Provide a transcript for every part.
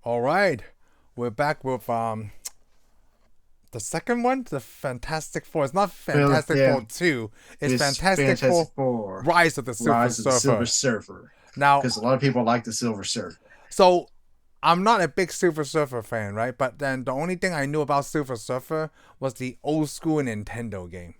All right, we're back with the second one, the Fantastic Four. It's not Well, Fantastic yeah, Four 2. It's it's Fantastic Fantastic Four Four, Rise of the Silver Rise of the Silver Surfer. Surfer, Now, because a lot of people like the Silver Surfer. so I'm not a big Silver Surfer fan, right? But then the only thing I knew about Silver Surfer was the old school Nintendo game.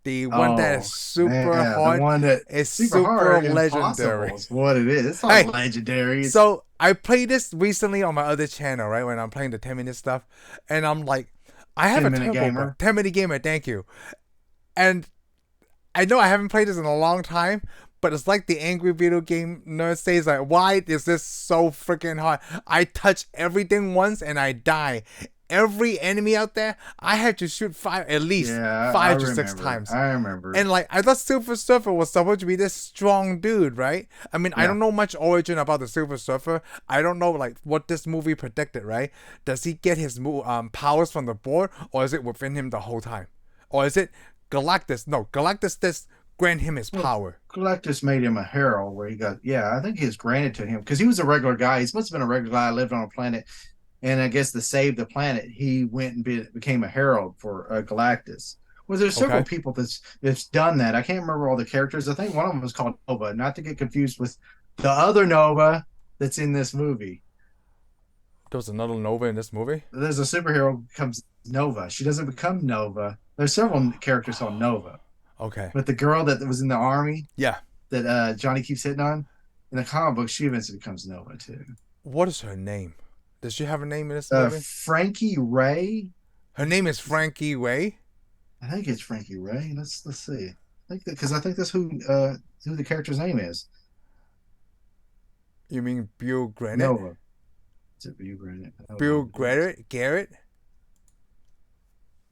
The one that is Oh super man, the hard one that is super super hard, legendary. impossible is what it is. It's not Hey, legendary. It's so I played this recently on my other channel, right? When I'm playing the 10-minute stuff, and I'm like, I have a 10 minute turbo gun, gamer. 10-minute gamer, thank you. And I know I haven't played this in a long time, but it's like the angry video game nerd says, like, why is this so freaking hard? I touch everything once and I die. Every enemy out there, I had to shoot at least Yeah, I five to six remember. times. I remember. And like I thought Silver Surfer was supposed to be this strong dude, right? I mean, I Yeah. don't know much origin about the Silver Surfer. I don't know like what this movie predicted, right? Does he get his powers from the board, or is it within him the whole time, or is it Galactus? No, Galactus just grant him his Well, power. Galactus made him a hero where he got, yeah, I think he was granted to him because he was a regular guy. He's supposed to have been a regular guy, lived on a planet. And I guess to save the planet, he went and became a herald for Galactus. Well, there's several Okay, people that's done that. I can't remember all the characters. I think one of them was called Nova, not to get confused with the other Nova that's in this movie. there was another Nova in this movie. There's a superhero who becomes Nova. She doesn't become Nova. There's several characters called Nova, Okay, but the girl that was in the army yeah. that Johnny keeps hitting on in the comic book, she eventually becomes Nova too. What is her name? Does she have a name in this movie? Frankie Ray. Her name is Frankie Ray. I think it's Frankie Ray. Let's see. I think because I think that's who the character's name is. You mean Bill Granite? Nova. Is it Beau Garrett? I don't Bill know who it is. Garrett? Garrett?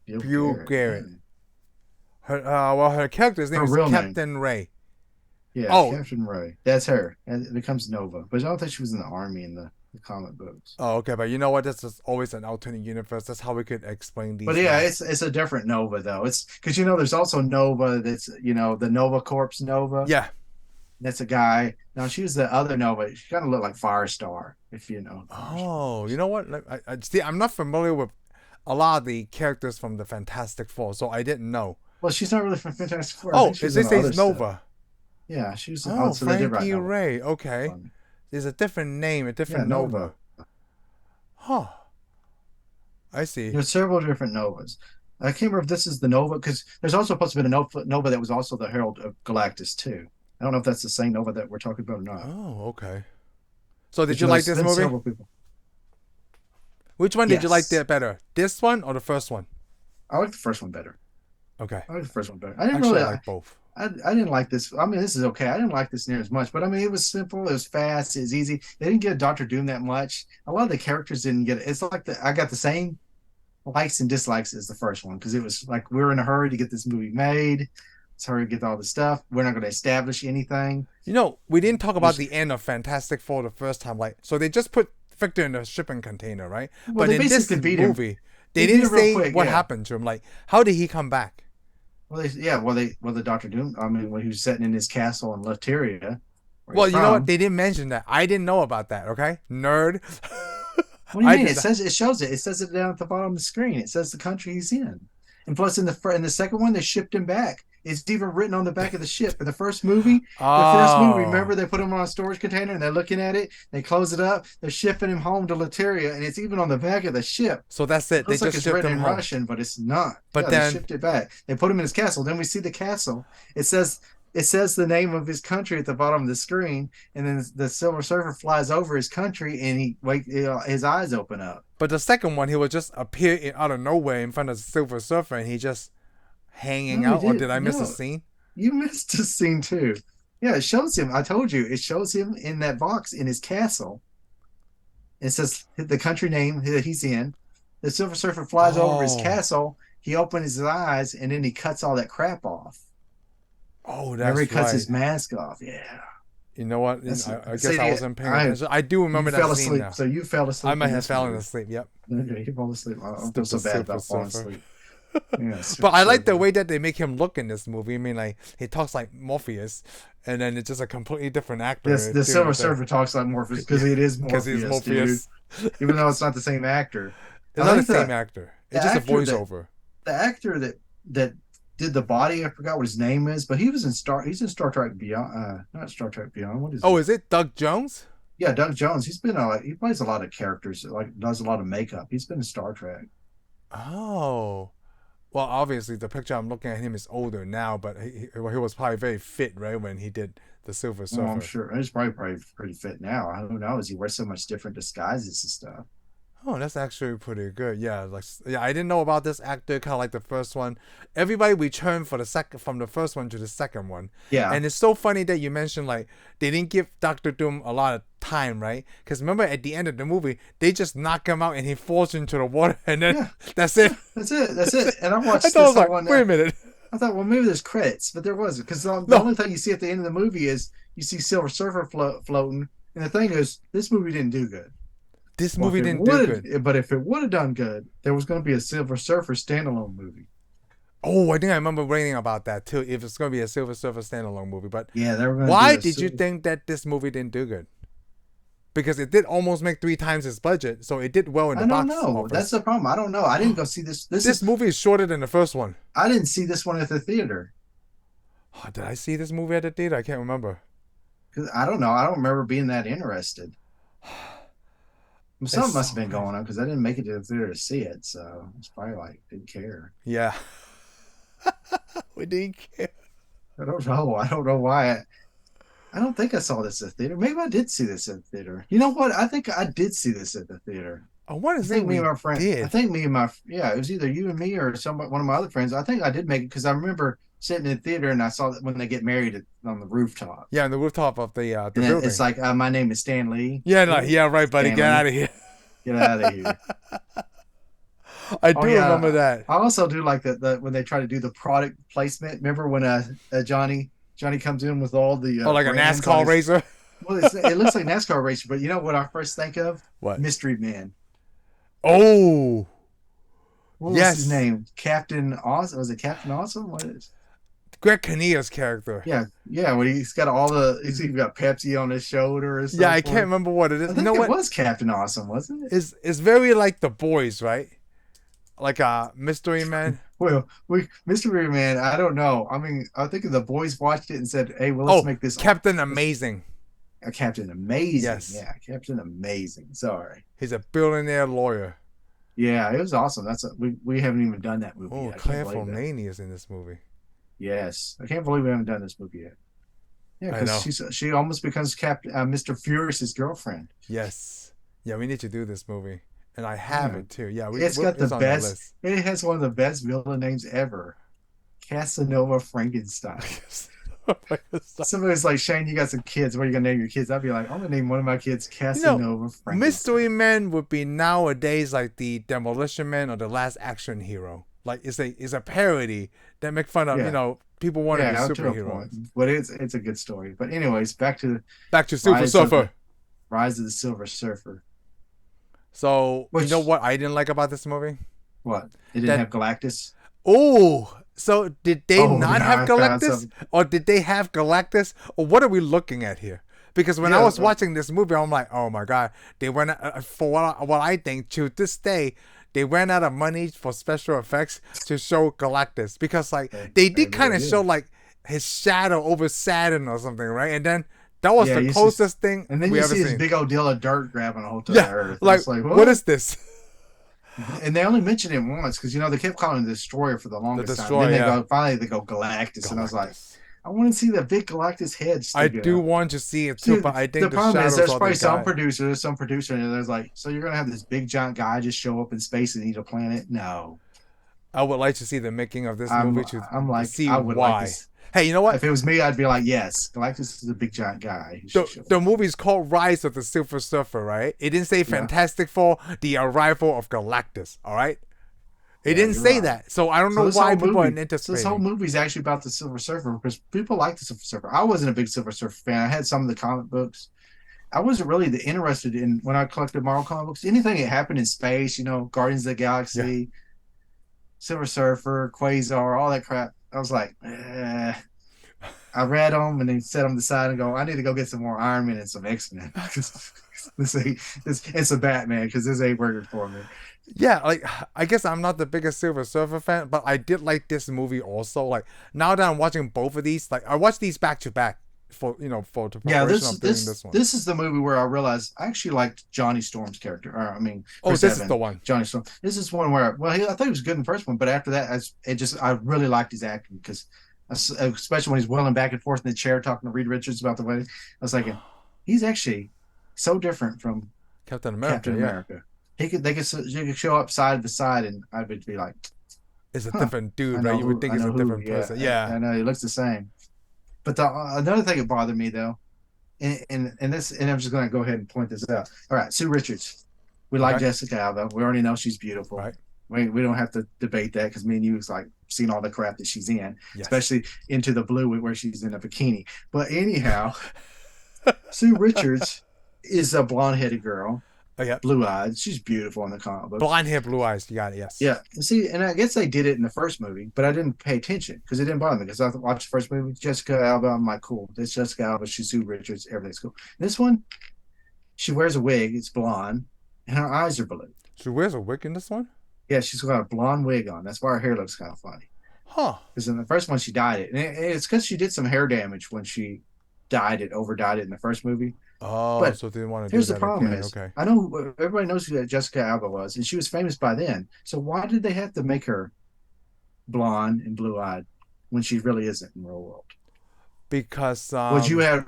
Beau Beau Garrett. Garrett. Her character's name Her is real name. Captain Ray. Yeah, Oh, Captain Ray. That's her. And it becomes Nova. But I don't think she was in the army in the comic books. oh, okay, but you know what? This is always an alternate universe. That's how we could explain But these. yeah, it's a different Nova though. It's because there's also Nova that's the Nova Corps Nova. Yeah. That's a guy. Now she was the other Nova. She kind of looked like Firestar, if you know Firestar. Oh, you know what? Like, I see. I'm not familiar with a lot of the characters from the Fantastic Four, so I didn't know. Well, she's not really from Fantastic Four. I Oh, think she is was in this the other says stuff. Nova? Yeah, she was. Oh, Oh, so they did write Frankie Nova. Ray. Okay, Funny. there's a different name, a Yeah, different Nova. Nova. Huh. I see. There's several different Novas. I can't remember if this is the Nova because there's also supposed to be a Nova that was also the Herald of Galactus too. I don't know if that's the same Nova that we're talking about or not. Oh, okay. So did But you like there's this been movie? several people. Which one did you like Yes, there better? This one or the first one? I like the first one better. Okay. I like the first one better. I didn't Actually, really. I I, like both. I didn't like this. I mean, this is okay. I didn't like this near as much, but I mean, it was simple. It was fast. It was easy. They didn't get Doctor Doom that much. A lot of the characters didn't get it. It's like I got the same likes and dislikes as the first one because it was like we were in a hurry to get this movie made. It's hurry to get all the stuff. We're not going to establish anything. You know, we didn't talk about Just the end of Fantastic Four the first time. Like, so they just put Victor in a shipping container, right? well, But they in this basically beat him. movie, They they beat didn't him real say quick. what Yeah. happened to him. Like, how did he come back? Well, the Doctor Doom. I mean, when he was sitting in his castle in Latveria, where he's Well, you know what? from. They didn't mention that. I didn't know about that. Okay, nerd. What do you I mean? did. It shows it. It says it down at the bottom of the screen. It says the country he's in. And plus, in the second one, they shipped him back. It's even written on the back of the ship. In the first movie, Oh, remember they put him on a storage container and they're looking at it. They close it up. They're shipping him home to Latveria, and it's even on the back of the ship. so that's It it. They looks like just it's shipped written him in home. Russian, but it's not. But Yeah, they then, shipped it back. They put him in his castle. Then we see the castle. It says the name of his country at the bottom of the screen, and then the Silver Surfer flies over his country, and his eyes open up. but the second one, he would just appear out of nowhere in front of the Silver Surfer, and he just hanging No, he out. Or did. did I miss a No, scene? you missed a scene too. Yeah, it shows him. I told you, it shows him in that box in his castle. It says the country name that he's in. The Silver Surfer flies over his Oh, castle. He opens his eyes, and then he cuts all that crap off. oh, Remember, he that's cuts right. his mask off. Yeah. You know what? That's I guess I see. wasn't paying I attention. I do You remember that fell scene asleep. now. So you fell I asleep might in have this fallen movie. asleep. Yep. Okay, you fall asleep. I don't feel Stupid so bad Silver about falling Surfer. asleep. Yeah, But I like the Surfer. way that they make him look in this movie. I mean, like he talks like Morpheus, and then it's just a completely different This actor the doing the Silver thing. Surfer talks like Morpheus because Yeah, it is because he's Morpheus, dude. Morpheus. Even though it's not the same actor. It's I not the think same actor. the It's just a actor that voiceover. the actor that did the body, I forgot what his name is, but he's in Star Trek Beyond, not Star Trek Beyond. What is Oh, it? is it Doug Jones? Yeah, Doug Jones. He plays a lot of characters, like does a lot of makeup. He's been in Star Trek. Oh, well, obviously the picture I'm looking at him is older now, but he was probably very fit, right, when he did the Silver Well, I'm Surfer. sure he's probably pretty fit now. Who knows? He wears so much different disguises and stuff. Oh, that's actually pretty good. Yeah, like yeah, I didn't know about this actor. Kind of like the first one. Everybody returned for the second from the first one to the second one, Yeah, and it's so funny that you mentioned like they didn't give Doctor Doom a lot of time, right? Because remember at the end of the movie, they just knock him out and he falls into the water, and then yeah, that's it. that's it. That's That's it. it. And I I watched thought I this was whole like, one. wait a minute. I thought, well, maybe there's credits, but there wasn't because the No, only thing you see at the end of the movie is you see Silver Surfer floating, and the thing is, this movie didn't do good. this Well, if movie it didn't do would, good. but if it would have done good, there was going to be a Silver Surfer standalone movie. Oh, I think I remember reading about that too. If it's going to be a Silver Surfer standalone movie, but Yeah, they were going to do why a did you think that this movie didn't do good? Because it did almost make three times its budget, so it did well in the I don't box know. That's office. the problem. I don't know. I didn't go see this. This movie is shorter than the first one. I didn't see this one at the theater. Oh, did I see this movie at the theater? I can't remember. 'Cause I don't know. I don't remember being that interested. It's Something must so have been good. going on because I didn't make it to the theater to see it. So it's probably like didn't care. Yeah, we didn't care. I don't know. I don't know why. I don't think I saw this at the theater. Maybe I did see this at the theater. You know what? I think I did see this at the theater. I want to I say think me and we my friend. I did. think me and my yeah. It was either you and me or one of my other friends. I think I did make it because I remember sitting in the theater and I saw that when they get married on the rooftop. Yeah, on the rooftop of the And then it's building. like, my name is Stan Lee. Yeah, no, Who? yeah, right, buddy. Get out Stanley. of here. Get out of here. I Oh do remember yeah. that. I also do like the when they try to do the product placement. Remember when Johnny comes in with all the Oh, like a brands on NASCAR his. racer. Well, it looks like NASCAR racer, but you know what I first think of? What? Mystery Man. Oh, What was his yes. name? Captain Awesome. Was it Captain Awesome? What is? Greg Kinnear's character. Yeah, yeah. When he's got he's got Pepsi on his shoulder and Yeah, so I can't forth. remember what it is. I You know think it what? was Captain Awesome, wasn't it? It's very like the boys, right? Like a mystery man. Well, Mystery Man. I don't know. I mean, I think the boys watched it and said, "Hey, well, let's Oh, make this Captain let's, Amazing. Captain Amazing." Yes, Yeah, Captain Amazing. Sorry. he's a billionaire lawyer. Yeah, it was awesome. We haven't even done that movie Oh, yet. I can't Claire believe that. Fontaine is in this movie. Yes, I can't believe we haven't done this movie yet. Yeah, I because know. she almost becomes Captain Mr. Furious's girlfriend. Yes. Yeah, we need to do this movie, and I have Yeah, it too. Yeah, it's got the it's on our best. list. It has one of the best villain names ever, Casanova Frankenstein. Somebody's like, Shane, you got some kids. What are you gonna name your kids? I'd be like, I'm gonna name one of my kids You know, Casanova Mystery Frankenstein. Man would be nowadays like the Demolition Man or the Last Action Hero. Like it's a parody that make fun of Yeah, people want to be yeah, up to a point. superheroes. But it's a good story. But anyways, back to Back to Silver Rise of the Surfer. Rise of the Silver Surfer. So you know Which what I didn't like about this movie? what? It didn't That have Galactus. oh, so did they Oh, not now have I found Galactus, something. or did they have Galactus, or what are we looking at here? Because when I Yeah, was watching this movie, I'm like, oh my god, they went for what I think to this day. They ran out of money for special effects to show Galactus because like they they did kind really of show did. like his shadow over Saturn or something, right? And then that was Yeah, the you see, closest thing and then we you ever see this seen. big old deal of dirt grabbing a hold of the Yeah, Earth. And like it's like, what what? is this? And they only mentioned it once because they kept calling it the Destroyer for the The longest time. Destroyer, Then yeah, they go Galactus, and I was like, Galactus. I want to see the big Galactus head I sticking do out. want to see it too, See, but I the think the problem is shadows there's are the probably guy. some producer, and there's like, so you're gonna have this big giant guy just show up in space and eat a planet? No, I would like to see the making of this I'm movie to I'm like see I would like why. this. Hey, you know what? If it was me, I'd be like, yes, Galactus is a big giant guy. He should The, show up. the movie's called Rise of the Silver Surfer, right? It didn't say Yeah, Fantastic Four, the arrival of Galactus, all right? It yeah, didn't you're say right. that. So I don't know why people are So this whole anticipating. movie is actually about the Silver Surfer because people like the Silver Surfer. I wasn't a big Silver Surfer fan. I had some of the comic books. I wasn't really interested in when I collected Marvel comic books. Anything that happened in space, Guardians of the Yeah. Galaxy, Silver Surfer, Quasar, all that crap. I was like, I read them and then set them aside and go, I need to go get some more Iron Man and some X-Men. It's a Batman because this ain't working for me. Yeah, like I guess I'm not the biggest Silver Surfer fan, but I did like this movie also. Like now that I'm watching both of these, like I watched these back to back for for the Yeah, preparation of doing this one. this is the movie where I realized I actually liked Johnny Storm's character. Or, I mean, Oh, Chris this is the Evans, one. Johnny Storm. This is one where I thought he was good in the first one, but after that, I really liked his acting because especially when he's willing back and forth in the chair talking to Reed Richards about the wedding. I was like, he's actually so different from Captain America. Captain Yeah, America. They could show up side to side, and I would be like, it's a huh, different dude, right? You would think I it's know a who. different Yeah, person. Yeah. I know he looks the same. But another thing that bothered me though, and I'm just going to go ahead and point this out. All right, Sue Richards. We like Okay. Jessica Alba. We already know she's beautiful. Right. We don't have to debate that because me and you was like seen all the crap that she's in, Yes. especially Into the Blue where she's in a bikini. But anyhow, Sue Richards is a blonde-headed girl, Oh yeah. blue eyed. She's beautiful in the comic books. Blonde hair, blue eyes. You got it. Yes. Yeah, and see, and I guess they did it in the first movie, but I didn't pay attention because it didn't bother me because I watched the first movie, Jessica Alba. I'm like, cool, this Jessica Alba, she's Sue Richards, everything's cool. This one, she wears a wig, it's blonde, and her eyes are blue. She wears a wig in this one. Yeah, she's got a blonde wig on. That's why her hair looks kind of funny. Huh. Because in the first one, she dyed it, and it's because she did some hair damage when she overdyed it in the first movie. Oh, But so they didn't want to do here's the that problem: again. is Okay. I know everybody knows who that Jessica Alba was, and she was famous by then. So why did they have to make her blonde and blue eyed when she really isn't in the real world? Because Would you had a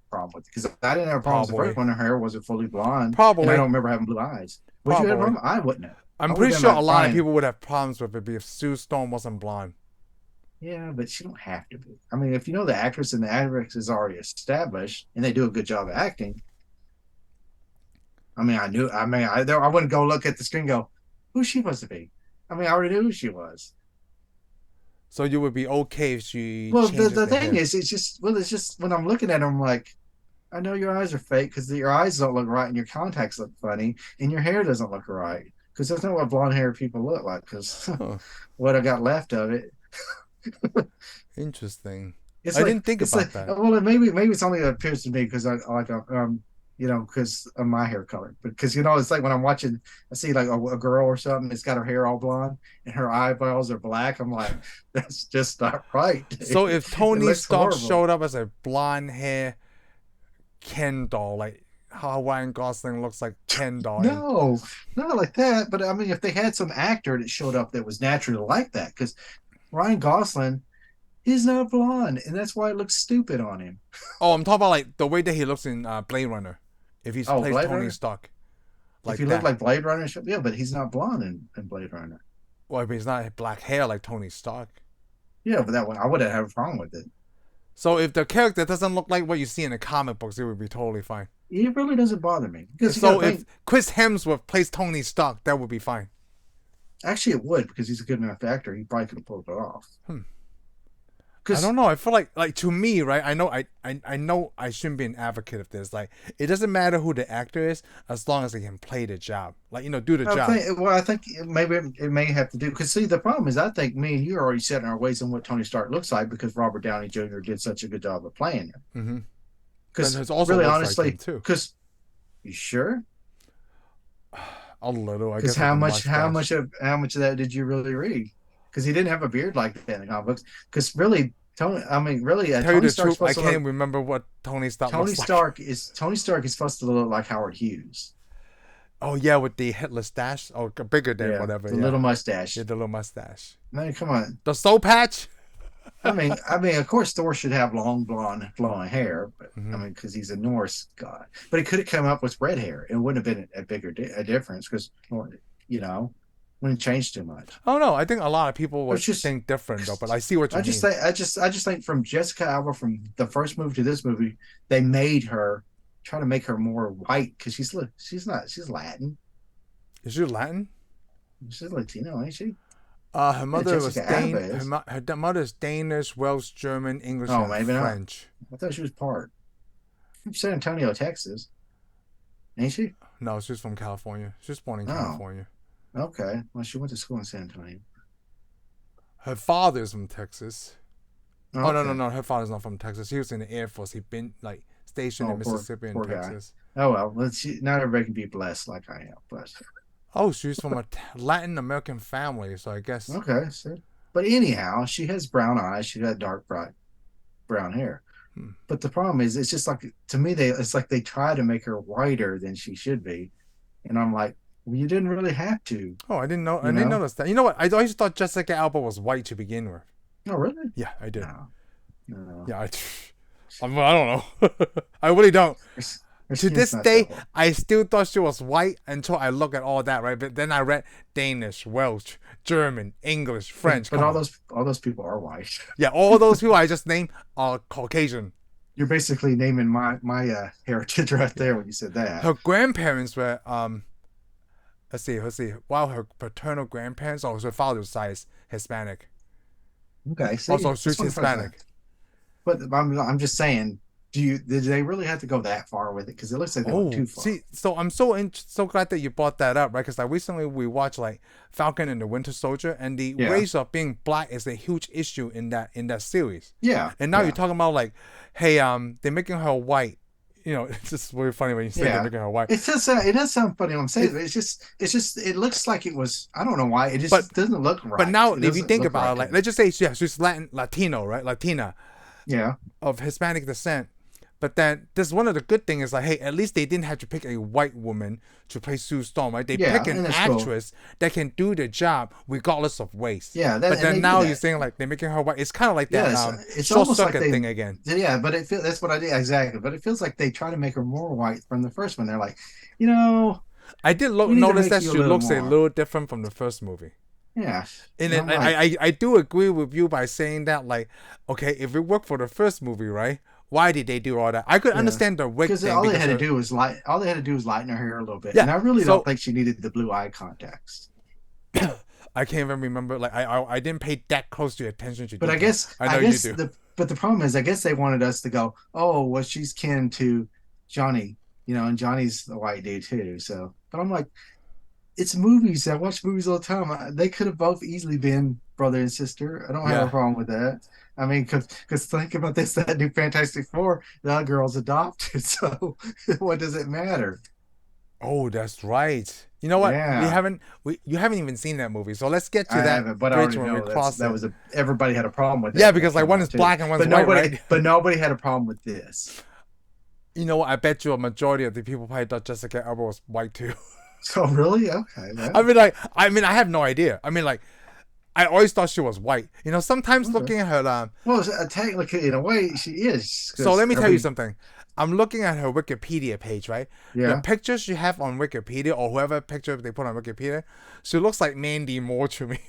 problem with it? Because I didn't have a problem with the probably first one. Her hair wasn't fully blonde, and I probably don't remember having blue eyes. Would you have a probably. problem? I wouldn't have. I I'm would pretty have sure been a like, lot of fine. people would have problems with it if Sue Storm wasn't blonde. Yeah, but she don't have to be. I mean, if you know the actress and the actress is already established and they do a good job of acting, I mean, I wouldn't go look at the screen and go, who's she supposed to be? I mean, I already knew who she was. So you would be okay if she Well, changes the the thing hair. is, it's just when I'm looking at them, I'm like, I know your eyes are fake because your eyes don't look right and your contacts look funny and your hair doesn't look right because that's not what blonde haired people look like because Huh. what I got left of it. Interesting. It's I like didn't think it's about like that. well maybe it's only appears to me because I like because of my hair color. But because it's like when I'm watching, I see like a girl or something that's got her hair all blonde and her eyeballs are black. I'm like, that's just not right. So if It Tony looks Stark horrible. showed up as a blonde hair Ken doll, like how Ryan Gosling looks like Ken doll, and No, not like that. But I mean, if they had some actor that showed up that was naturally like that, because Ryan Gosling, he's not blonde, and that's why it looks stupid on him. oh, I'm talking about like the way that he looks in Blade Runner. If he Oh, plays Blade Tony Runner. Stark If like he looked that, like Blade Runner, yeah, but he's not blonde in Blade Runner. or if he's not black hair like Tony Stark. Yeah, but that one I wouldn't have a problem with it. So if the character doesn't look like what you see in the comic books, it would be totally fine. It really doesn't bother me because you got So to if think. Chris Hemsworth plays Tony Stark, that would be fine. Actually, it would because he's a good enough actor. He probably could have pulled it off. Hmm. I Because don't know. I feel like to me, right? I know I shouldn't be an advocate of this. Like, it doesn't matter who the actor is as long as they can play the job. Like, do the job. I think maybe it may have to do because see the problem is I think me and you are already set in our ways on what Tony Stark looks like because Robert Downey Jr. did such a good job of playing him. Mm-hmm. But Because it also really, looks honestly, like him too. because you sure? A little, I Because guess. With the how much of that did you really read? Because he didn't have a beard like that in the comic books. Because really, Tell you Tony the Stark's truth, I supposed to can't look. even remember what Tony Stark looks like. Tony Stark is supposed to look like Howard Hughes. Oh yeah, with the Hitler stash, or bigger than Yeah, whatever. the Yeah, little mustache. yeah, the little mustache, Man, come on. the soul patch. Of course, Thor should have long blonde flowing hair, but I Mm-hmm. mean, because he's a Norse god. But he could have come up with red hair. It wouldn't have been a bigger a difference because you know, wouldn't change too much. I don't know. I think a lot of people But would it's just, think different though, but I see what you I just mean. think, I just think from Jessica Alba from the first movie to this movie, they made her try to make her more white because she's Latin, Is she Latin? she's Latino, ain't she? Her Yeah, mother was Jessica Alba Her, is. her mother's Danish, Welsh, German, English, Oh, and maybe not. French. I thought she was part from San Antonio, Texas, ain't she? No, she's from California. She was born in Oh, California. Okay. Well, she went to school in San Antonio. Her father's from Texas. Oh no no Okay. no, her father's not from Texas. He was in the Air Force. He'd been like stationed Oh, in poor Mississippi and poor guy. Texas. Oh well. Not everybody can be blessed like I am, but Oh, she's from a Latin American family, so I guess. okay. So, but anyhow, she has brown eyes. She got dark bright brown hair. Hmm. But the problem is, it's just like to me, it's like they try to make her whiter than she should be, and I'm like, well, you didn't really have to, Oh, I didn't know. I you didn't know? notice that. You know what? I always thought Jessica Alba was white to begin with. Oh, really? Yeah, I did. No, no. Yeah, I don't know. I really don't. Her To skin's this not that day, white. I still thought she was white until I look at all that, right? But then I read Danish, Welsh, German, English, French. But Come on. all those people are white. Yeah, all those people I just named are Caucasian. You're basically naming my heritage right Yeah. there when you said that. Her grandparents were let's see. Wow, her paternal grandparents, also her father's side is Hispanic. Okay, see, Also, that's she's what I'm trying to say. Hispanic. But I'm just saying, did they really have to go that far with it? Because it looks like they went Oh, too far. see, so I'm so glad that you brought that up, right? Because like recently we watched like Falcon and the Winter Soldier, and the Yeah, race of being black is a huge issue in that series. yeah, And now you're yeah, talking about like, hey, they're making her white. You know, it's just really funny when you say they're yeah. making her white. It does sound funny when I'm saying It, it, but it's just it looks like it was. I don't know why. It but just doesn't look but right. now It if you doesn't think look about right it, to like me. let's just say yeah, she's Latino, right? Latina Yeah, of Hispanic descent. But then this one of the good things is like, hey, at least they didn't have to pick a white woman to play Sue Storm, right? They pick yeah, an and that's cool. actress that can do the job regardless of race. Yeah, that But and then they do now you're that. saying like they're making her white. It's kind of like that Yeah, it's short almost like circuit they. thing again. Yeah, but it feels that's what I did exactly. But it feels like they try to make her more white from the first one. They're like, you know, I did we need to notice make that you a she little looks a more. little different from the first movie. Yeah, And and it, I'm like, I do agree with you by saying that like, okay, if it worked for the first movie, right? Why did they do all that? I could yeah, understand the wig because thing all they because had to her do was all they had to do was lighten her hair a little bit. yeah. And I really don't So think she needed the blue eye contacts. I can't even remember. Like I didn't pay that close to attention to But detail. I I know you guess do. the problem is I guess they wanted us to go, oh, well, she's kin to Johnny, and Johnny's the white dude too. So, but I'm like, it's movies. I watch movies all the time. They could have both easily been brother and sister. I don't have a Yeah. problem with that. I mean, because think about this, that new Fantastic Four, that girl's adopted. So what does it matter? Oh, that's right. You know what? Yeah, You haven't even seen that movie. So let's get I to that haven't, but I bridge already when we know cross that it. was everybody had a problem with Yeah, that when it because like came one out is too. black and one's white, right? But nobody had a problem with this. You know what? I bet you a majority of the people probably thought Jessica Alba was white too. So really, okay, I well, mean, like, I have no idea. I mean, like, I always thought she was white. You know, sometimes okay. looking at her, Well, technically, in a way, she is so because let me tell you something. I'm looking at her Wikipedia page, right? The yeah. pictures she have on Wikipedia, or whoever picture they put on Wikipedia, she looks like Mandy Moore to me.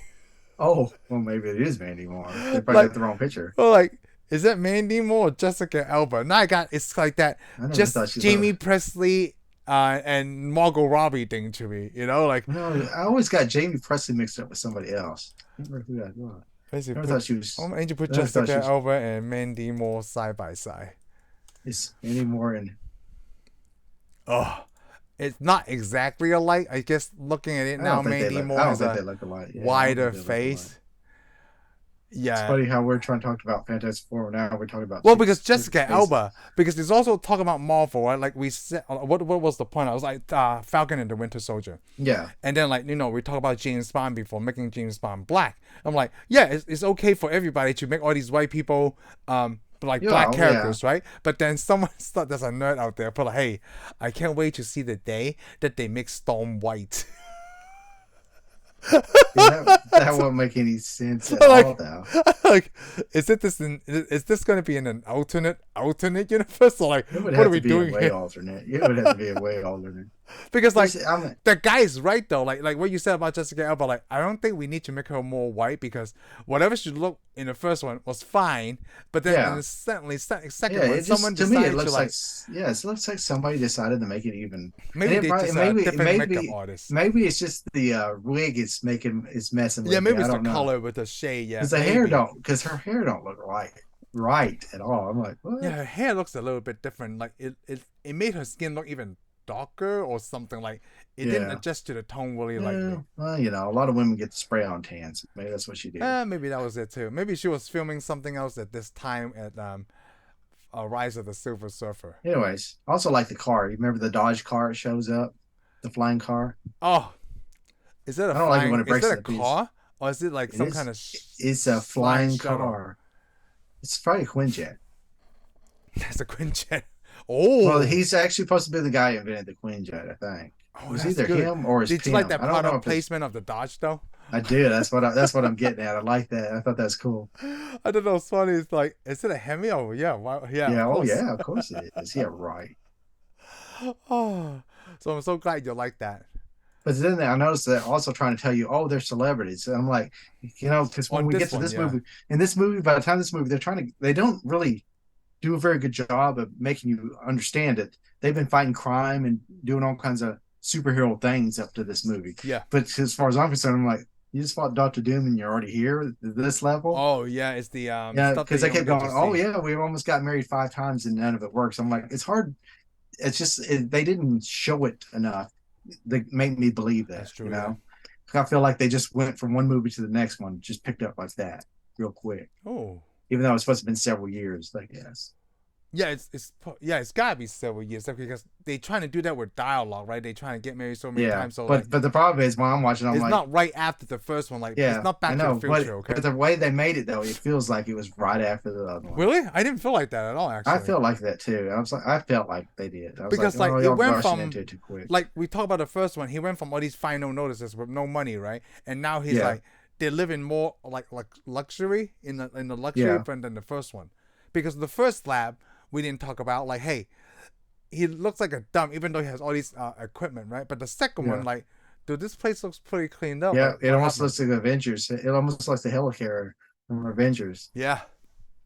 Oh, well, maybe it is Mandy Moore. They probably like, got the wrong picture. well, like, is that Mandy Moore or Jessica Alba? Now I got it's like that, I never thought just she Jamie looked. Presley and Margot Robbie thing to me. You know, like No, I always got Jamie Presley mixed up with somebody else. I can't remember who that was. basically Never put. thought she was. Oh, and you put I never thought she Jessica was. Alba and Mandy Moore side by side. Is Mandy Moore and Oh, it's not exactly alike. I guess looking at it I now, don't think they Mandy look. Moore I don't has think they a look alike. Yeah, I don't think wider they look alike. face. It's Yeah. funny how we're trying to talk about Fantastic Four now. We're talking about Well, two because different Jessica Alba, faces. because it's also talking about Marvel, right? Like we said, what was the point? I was like Falcon and the Winter Soldier, Yeah, and then like we talk about James Bond before making James Bond black. I'm like, yeah, it's okay for everybody to make all these white people like black yeah. characters, right? But then someone thought there's a nerd out there, but like, hey, I can't wait to see the day that they make Storm white. Yeah, that won't make any sense at all, like, though. like, is this going to be in an alternate universe? Or like, It would what are have we to be a doing way here? alternate. It would have to be a way alternate. Because like, Which, I mean, the guy's right though. Like what you said about Jessica Alba. Like, I don't think we need to make her more white because whatever she looked in the first one was fine. But then in yeah, the second yeah. one, It just someone to me, it decided to looks like like yeah, it looks like somebody decided to make it even, and maybe they just different makeup artists. maybe it's just the wig is messing Yeah, with me. maybe I it's the don't know color with the shade. Yeah, because maybe. because her hair don't look right at all. I'm like, Yeah, what? her hair looks a little bit different. Like it made her skin look even darker or something. Like it didn't Yeah. adjust to the tone really Yeah. lightly. Well, a lot of women get spray on tans. Maybe that's what she did. Maybe that was it too. Maybe she was filming something else at this time at Rise of the Silver Surfer. Anyways, I also like the car. You remember the Dodge car? It shows up, the flying car. Oh, is it a I don't like it when it Is breaks it a into pieces. car or is it like It some is. kind of It's a flying shuttle? car. It's probably a Quinjet. That's a Quinjet. Well, Oh, he's actually supposed to be the guy who invented the Quinjet, I think. oh, It was that's either good. him or his Did you PM. like that I don't know product if it's. placement of the Dodge though? I do. That's what I'm getting at. I like that. I thought that's cool. I don't know. It's funny. It's like, is it a Hemi? Oh yeah, yeah, Yeah. of Oh course. yeah. Of course it is. Yeah. Right. Oh, so I'm so glad you like that. But then I noticed that also trying to tell you, oh, they're celebrities. And I'm like, because when On we get this to one, this yeah. movie, in this movie, by the time this movie, they don't really do a very good job of making you understand it. They've been fighting crime and doing all kinds of superhero things up to this movie. Yeah. But as far as I'm concerned, I'm like, you just fought Doctor Doom and you're already here at this level. Oh yeah, it's the Yeah, stuff because that they you kept don't going, get to oh see. yeah, we almost got married 5 times and none of it works. I'm like, it's hard. It's just they didn't show it enough. They make me believe that. That's true, You yeah. know, I feel like they just went from one movie to the next one, just picked up like that real quick. Oh. Even though it's supposed to have been several years, I guess. Yeah, it's gotta be several years because they trying to do that with dialogue, right? They trying to get married so many Yeah, times, so but like the problem is when I'm watching, I'm it's like, not right after the first one. Like yeah, it's not I Back to know, the Future, okay? but the way they made it though, it feels like it was right after the other one. Really? I didn't feel like that at all. Actually, I felt like that too. I felt like they did. I was because like, like oh, y'all it went rushing from into it too quick. like we talked about the first one. He went from all these final notices with no money, right? And now he's Yeah. like they're living more like luxury in the luxury Yeah. than the first one, because the first lab we didn't talk about. Like, hey, he looks like a dumb, even though he has all these equipment, right? But the second one, Yeah. like, dude, this place looks pretty cleaned up. Yeah, Like, it what almost happened? looks like Avengers. It almost looks like the helicarrier from Avengers. Yeah.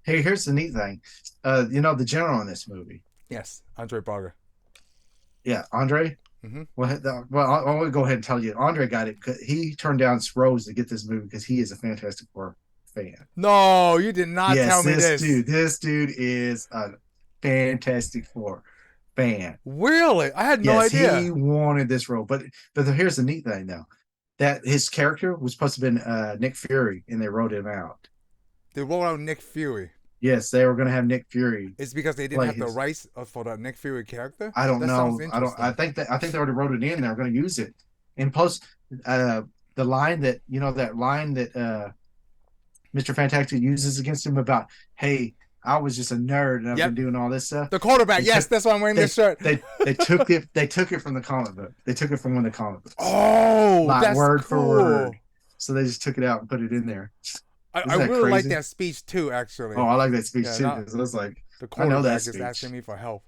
Hey, here's the neat thing. The general in this movie. Yes, Andre Braugher. Yeah, Andre. Mhm. Well, I'll go ahead and tell you. Andre got it. He turned down Rose to get this movie because he is a Fantastic Four fan. No, you did not Yes, tell me this. This dude is a Fantastic Four fan. Really? I had no Yes, idea. he wanted this role. But here's the neat thing, though. That his character was supposed to have been Nick Fury, and they wrote him out. They rolled out Nick Fury. Yes, they were going to have Nick Fury. It's because they didn't Play have the his- rights for the Nick Fury character. I don't That know. sounds I don't. I interesting. think they already wrote it in. They're going to use it. And plus, the line that Mr. Fantastic uses against him about, "Hey, I was just a nerd and I've Yep. been doing all this stuff." The quarterback. They Yes, took- that's why I'm wearing this shirt. They took it. They took it from the comic book. They took it from one of the comic books. Oh, Like, that's word cool. for word. So they just took it out and put it in there. I Isn't that really like crazy? that speech too. Actually, Oh, I like that speech Yeah, too. not- 'Cause I was like, the I know that quarterback is speech. asking me for help.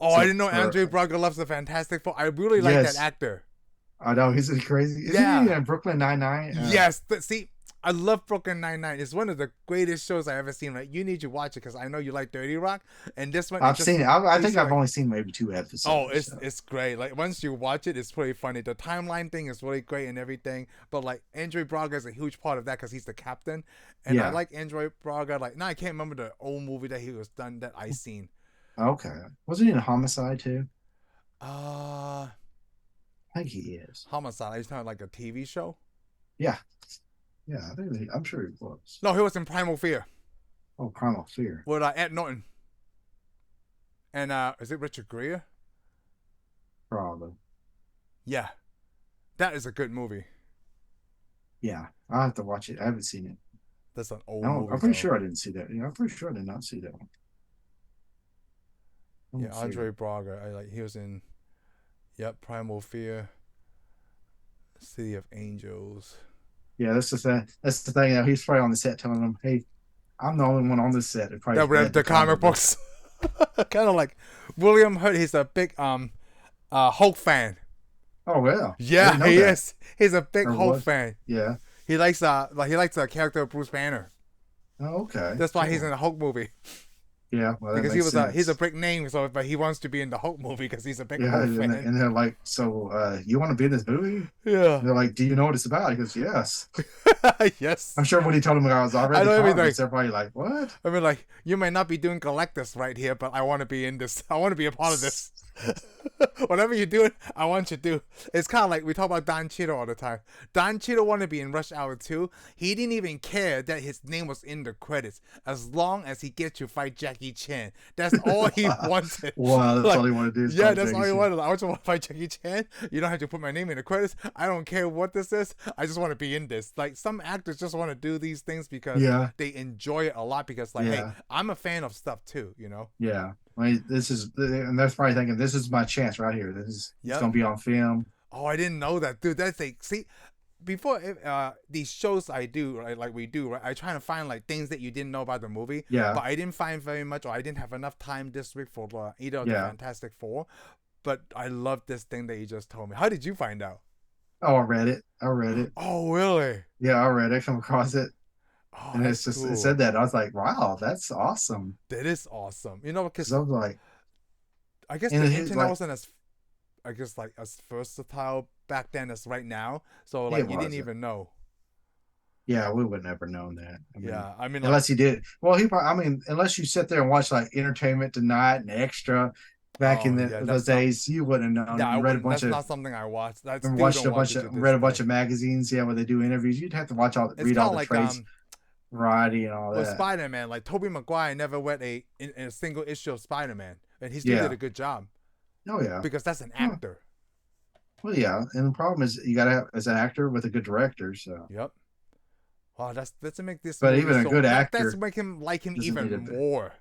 Oh, So I didn't know for- Andre Braugher loves the Fantastic Four. I really like Yes. that actor. I know, isn't he crazy? Isn't Yeah. he in Brooklyn Nine-Nine? Yes, see, I love Brooklyn Nine-Nine. It's one of the greatest shows I've ever seen. Right, you need to watch it because I know you like 30 Rock, and this one I've seen it. I think I've like, only seen maybe 2 episodes. Oh, so. it's great. Like once you watch it, it's pretty funny. The timeline thing is really great and everything. But like Andre Braugher is a huge part of that because he's the captain, and I Yeah. like Andre Braugher. Like now I can't remember the old movie that he was done that I seen. Okay. Wasn't he in Homicide too? Uh I think he is. Homicide. He's not like a TV show. Yeah. Yeah, I'm sure he was. No, he was in Primal Fear Oh, Primal Fear. with Ed Norton. And is it Richard Gere? Probably. Yeah, that is a good movie. Yeah. I'll have to watch it. I haven't seen it. That's an old No, movie. I'm pretty though. sure I didn't see that. Yeah, I'm pretty sure I did not see that one. Yeah, Let's see. Andre Braugher. He was in. Yep, Primal Fear. City of Angels. Yeah, that's the thing. That's the thing. He's probably on the set telling them, "Hey, I'm the only one on this set that probably That read read the comic books. Kind of like William Hurt. He's a big Hulk fan. Oh yeah. I Yeah, didn't know he that. is. He's a big Or Hulk was. fan. Yeah. He likes the character of Bruce Banner. Oh, okay. That's why he's Cool. in the Hulk movie Yeah, well, that because makes sense. he's a big name. So, but he wants to be in the Hulk movie because he's a big Yeah, Hulk and, fan. and they're like, "So, you want to be in this movie?" Yeah. And they're like, "Do you know what it's about?" He goes, "Yes." Yes. I'm sure when he told him I was already I know comics, everything. they're probably like, "What?" I mean, like, you may not be doing Galactus right here, but I want to be in this. I want to be a part of this. Whatever you're doing, I want you to do. It's kind of like we talk about Don Cheadle all the time. Don Cheadle wanted to be in Rush Hour 2. He didn't even care that his name was in the credits, as long as he gets to fight Jackie Chan. That's all he wanted. Wow, that's Like, all he wanted to do. Is yeah, fight that's Jackie all he Chan. wanted. I just want to fight Jackie Chan. You don't have to put my name in the credits. I don't care what this is. I just want to be in this. Like, some actors just want to do these things because Yeah, they enjoy it a lot. Because, like, hey, yeah, I'm a fan of stuff too. yeah. I mean, this is, and that's probably thinking this is my chance right here. This is it's Yep. gonna be on film. Oh, I didn't know that, dude. That's like, see, before these shows I do, right, like we do, right, I try to find like things that you didn't know about the movie, Yeah, but I didn't find very much, or I didn't have enough time this week for either of the yeah. Fantastic Four. But I love this thing that you just told me. How did you find out? Oh, I read it. I read it. Oh, really? Yeah, I read it. Come across it, Oh, and that's it's just it cool. said that. I was like, wow, that's awesome. That is awesome. Because Because I was like, I guess and the it's internet like, wasn't as, I guess, like as versatile back then as right now. So it like you didn't was. even know. Yeah, we would never known that. I mean, Yeah, I mean, like, unless he did. Well, he probably, I mean, unless you sit there and watch like Entertainment Tonight and Extra back in oh yeah, those that's not. days, you wouldn't have known Yeah, it. I You read a wouldn't. bunch That's of not something I watched. I and still watched don't a watch bunch it to of this read a day. bunch of magazines, yeah, where they do interviews. You'd have to watch all It's read kind all of the like trades, variety and all with that. Spider-Man. Like Tobey Maguire never read in a single issue of Spider-Man, and he still did Yeah. a good job Oh yeah. because that's an Oh, actor. well, yeah. And the problem is you gotta have as an actor with a good director, so Yep. Oh, that's to make this but movie even a good that's actor make him like him doesn't need even a bit. more.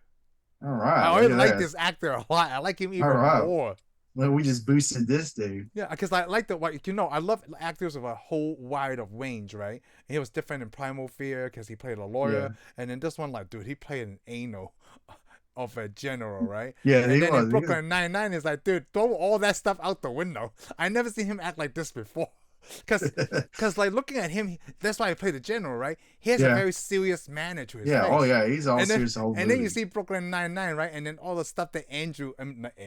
All I right, look already at like that. this actor a lot. I like him All even right. more. Well, we just boosted this dude. Yeah, because I like the what I love actors of a whole wide of range, right? And he was different in Primal Fear because he played a Yeah. lawyer, and then this one, like, dude, he played an anal of a general, right? Yeah, And he then in was. Brooklyn Nine-Nine is like, dude, throw all that stuff out the window. I never seen him act like this before. Cause like looking at him, that's why he played the general, right? He has a Yeah. very serious manner to his Yeah. Oh face. yeah. He's all And then serious the whole and movie. then you see Brooklyn Nine-Nine, right? And then all the stuff that not Andrew.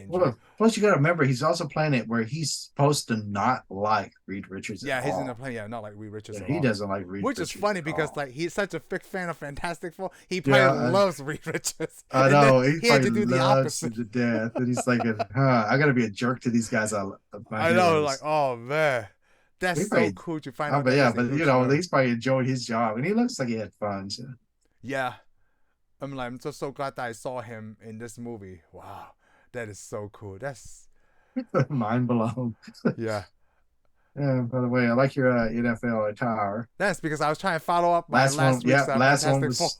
Well, plus you got to remember he's also playing it where he's supposed to not like Reed Richards Yeah, at he's all. in the play. Yeah, not like Reed Richards Yeah, at he all. doesn't like Reed Which Richards is funny at because all. like he's such a big fan of Fantastic Four. He Yeah, probably loves Reed Richards. I And know then he he had probably to do the loves him opposite. to death, and he's like, I got to be a jerk to these guys. My I know, like, heroes. oh man, He that's so probably, cool to find oh, out but that yeah, he's a but huge nerd. he's probably enjoyed his job, and he looks like he had fun. So. Yeah, I'm just so glad that I saw him in this movie. Wow, that is so cool. That's Mind blown. yeah. Yeah. By the way, I like your NFL attire. That's because I was trying to follow up my last week's Fantastic Four.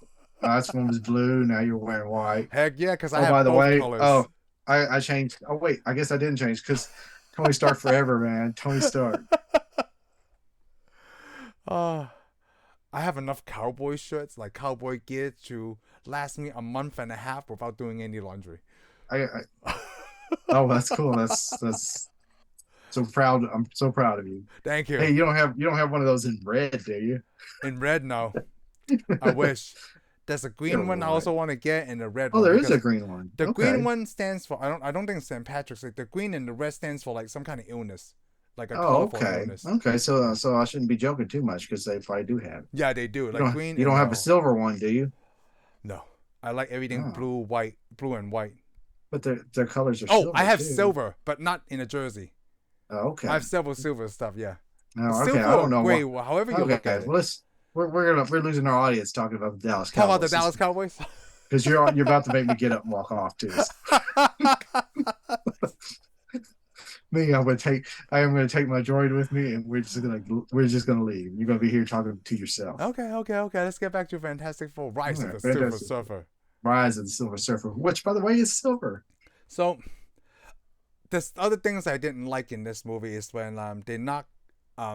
Last one was blue. Now you're wearing white. Heck yeah, because I Oh, by have the both way, colors. I changed. Oh wait, I guess I didn't change because Tony Stark forever, man. Tony Stark. Uh, I have enough cowboy shirts, like cowboy gear, to last me a month and a half without doing any laundry. I oh, that's cool. That's so proud. I'm so proud of you. Thank Hey, you. you don't have one of those in red, do you? In red, no. I wish. There's a Get green one I right. also want to get, and a red Oh, one there is a because green one. the Okay. green one stands for I don't think it's St. Patrick's. Like the green and the red stands for like some kind of illness, like a Oh, colorful okay. illness. Okay. So I shouldn't be joking too much because they probably do have. Yeah, they do. Like green. You and don't have a no. silver one, do you? No, I like everything Oh, blue, white, blue and white. but their colors are Oh, silver I have too. silver, but not in a jersey. Oh, okay. I have several silver stuff. Yeah, Oh, okay. silver I don't or know. gray, however you look Okay. at it. Well, we're losing our audience talking about the Dallas Talk about the Cowboys Dallas Cowboys. because you're about to make me get up and walk off too. Me, I am gonna take my droid with me, and we're just gonna leave. You're gonna be here talking to yourself. Okay. Let's get back to Fantastic Four: Rise All of right, the Silver fantastic. Surfer. Rise of the Silver Surfer, which by the way is silver. So, there's other things I didn't like in this movie is when they knock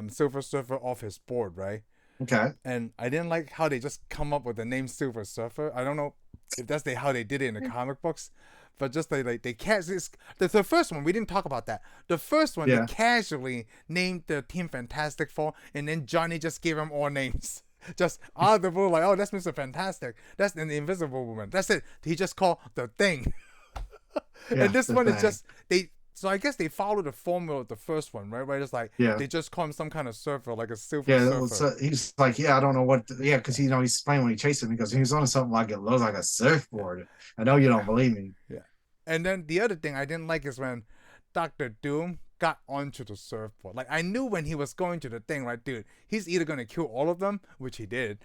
Silver Surfer off his board, right? Okay. And I didn't like how they just come up with the name Silver Surfer. I don't know if that's how they did it in the comic books, but just they the first one we didn't talk about that. The first one Yeah. they casually named the team Fantastic Four, and then Johnny just gave them all names. Just out of the blue, like, oh, that's Mr. Fantastic. That's the Invisible Woman. That's it. He just called the Thing. Yeah, And this the one is thing. just they. So I guess they follow the formula of the first one, right? Where it's like Yeah. they just call him some kind of surfer, like a silver Yeah, surfer. so he's like, yeah, I don't know what. Yeah, because he's playing when he chases me because he was on something like it looks like a surfboard. I know you don't believe me. Yeah. And then the other thing I didn't like is when Doctor Doom got onto the surfboard. Like I knew when he was going to the thing, right, dude, he's either gonna kill all of them, which he did,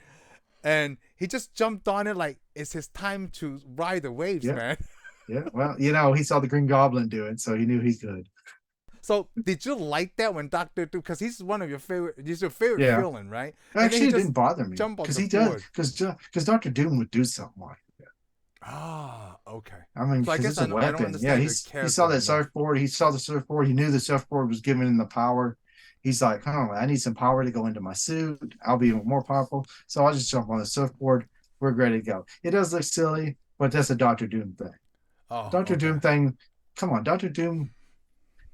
and he just jumped on it like it's his time to ride the waves, Yeah, man. yeah. Well, he saw the Green Goblin do it, so he knew he could. So did you like that when Doctor Doom? Because he's one of your favorite. He's your favorite Yeah. villain, right? And then Actually, he it just didn't bother me jump off because the he does board. because Doctor Doom would do something like that. Ah, okay. I mean, So I because guess it's a I don't weapon. Yeah, understand the he saw character that enough. surfboard. He saw the surfboard. He knew the surfboard was giving him the power. He's like, oh, I need some power to go into my suit. I'll be even more powerful. So I'll just jump on the surfboard. We're ready to go. It does look silly, but that's a Doctor Doom thing. Oh, Doctor okay. Doom thing. Come on, Doctor Doom.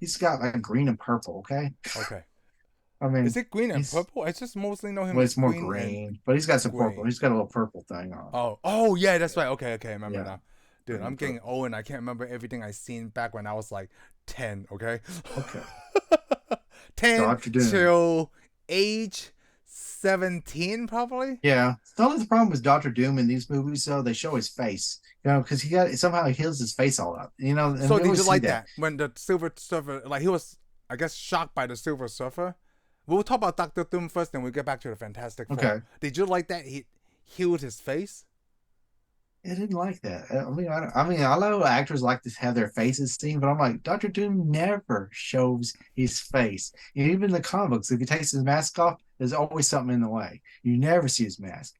He's got like green and purple. Okay. Okay. I mean, Is it green and he's purple? I just mostly know him well, as it's more green and green, but he's got some purple. gray. He's got a little purple thing on. Oh, yeah, that's right. Okay, I remember Yeah, now. Dude, green I'm and getting purple. old and I can't remember everything I seen back when I was like 10, okay? Okay. 10 Doctor Doom. till age 17, probably? Yeah. The only problem with Doctor Doom in these movies, though, they show his face. Because somehow he heals his face all up. And So we did you always see like that. that when the Silver Surfer, like he was, I guess, shocked by the Silver Surfer? We'll talk about Doctor Doom first, then we'll get back to the Fantastic Four. Okay. Did you like that he healed his face? I didn't like that. I know actors like to have their faces seen, but I'm like, Doctor Doom never shows his face. And even in the comic books, if he takes his mask off, there's always something in the way. You never see his mask.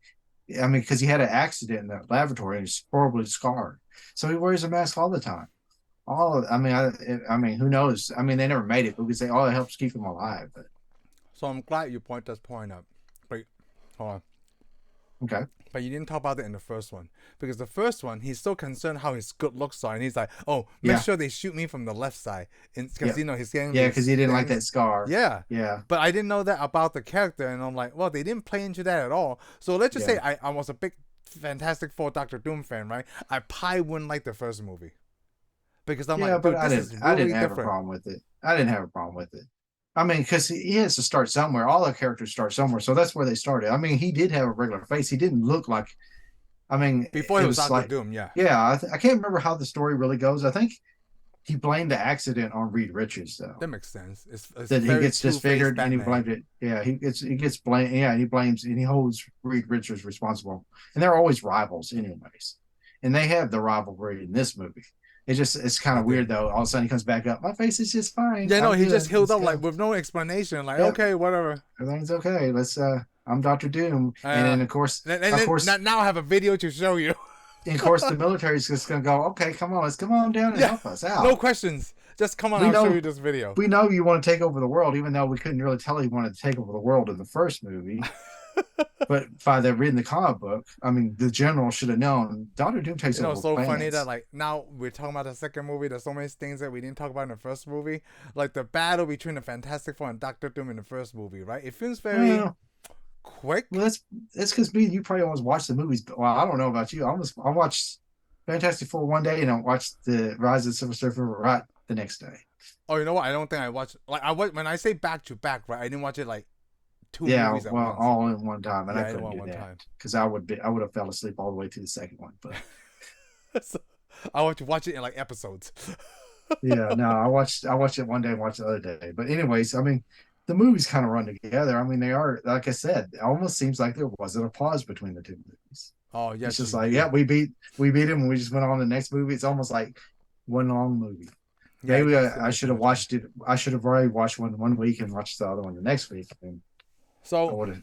I mean, because he had an accident in the laboratory and he's horribly scarred, so he wears a mask all the time. I mean, who knows? I mean, they never made it, but we say, oh, it helps keep him alive. But So I'm glad you point this point up. But hold on. okay, But you didn't talk about it in the first one. Because the first one, he's so concerned how his good looks are. And he's like, oh, make yeah, sure they shoot me from the left side. Because, yeah, he's getting yeah, because these he didn't like things. that scar. Yeah. Yeah, But I didn't know that about the character. And I'm like, well, they didn't play into that at all. So let's just yeah, say I was a big Fantastic Four Doctor Doom fan, right? I probably wouldn't like the first movie. Because I'm yeah. like, But dude, this is I didn't really have a different. problem with it. I didn't have a problem with it. I mean, because he has to start somewhere. All the characters start somewhere, so that's where they started. I mean, he did have a regular face. He didn't look like. I mean, Before he it was was Doctor like, Doom, yeah. yeah. I can't remember how the story really goes. I think he blamed the accident on Reed Richards, though. That makes sense. It's That he very gets two-faced disfigured and he Batman. blamed it. Yeah, he gets blamed. Yeah, he blames and he holds Reed Richards responsible. And they're always rivals, anyways. And they have the rivalry in this movie. It's kind They of weird do. though. All of a sudden he comes back up. My face is just fine. Yeah, no, I'm he just good. healed Let's up like go. with no explanation. Like, Yep, okay, whatever. everything's okay. I'm Doctor Doom. And then And then now I have a video to show you. of course the military's just gonna go, okay, come on, let's come on down and Yeah, help us no out. questions. Just come on, We I'll show know you this video. we know you want to take over the world, even though we couldn't really tell he wanted to take over the world in the first movie. But by the reading the comic book, I mean, the general should have known Doctor Doom takes over It's so funny that planets. like now we're talking about the second movie. There's so many things that we didn't talk about in the first movie, like the battle between the Fantastic Four and Doctor Doom in the first movie. Right? It feels very Well, quick. well, that's because you probably almost watch the movies. But, well, I don't know about you. I watched Fantastic Four one day and I watched the Rise of the Silver Surfer right the next day. Oh, you know what? I don't think I watched. Like I watched when I say back to back. Right? I didn't watch it like two Yeah, movies at well, once. all in one time, and Yeah, I I didn't couldn't want do one that time. because I would have fell asleep all the way to the second one. But So, I want to watch it in like episodes. yeah, no, I watched it one day and watched the other day. But anyways, I mean, the movies kind of run together. I mean, they are like I said, it almost seems like there wasn't a pause between the two movies. Oh It's yes, just you like, do. yeah, we beat him, and we just went on to the next movie. It's almost like one long movie. Yeah, it Maybe does feel I like should too have much time. watched it. I should have already watched one week and watched the other one the next week. And I So would have.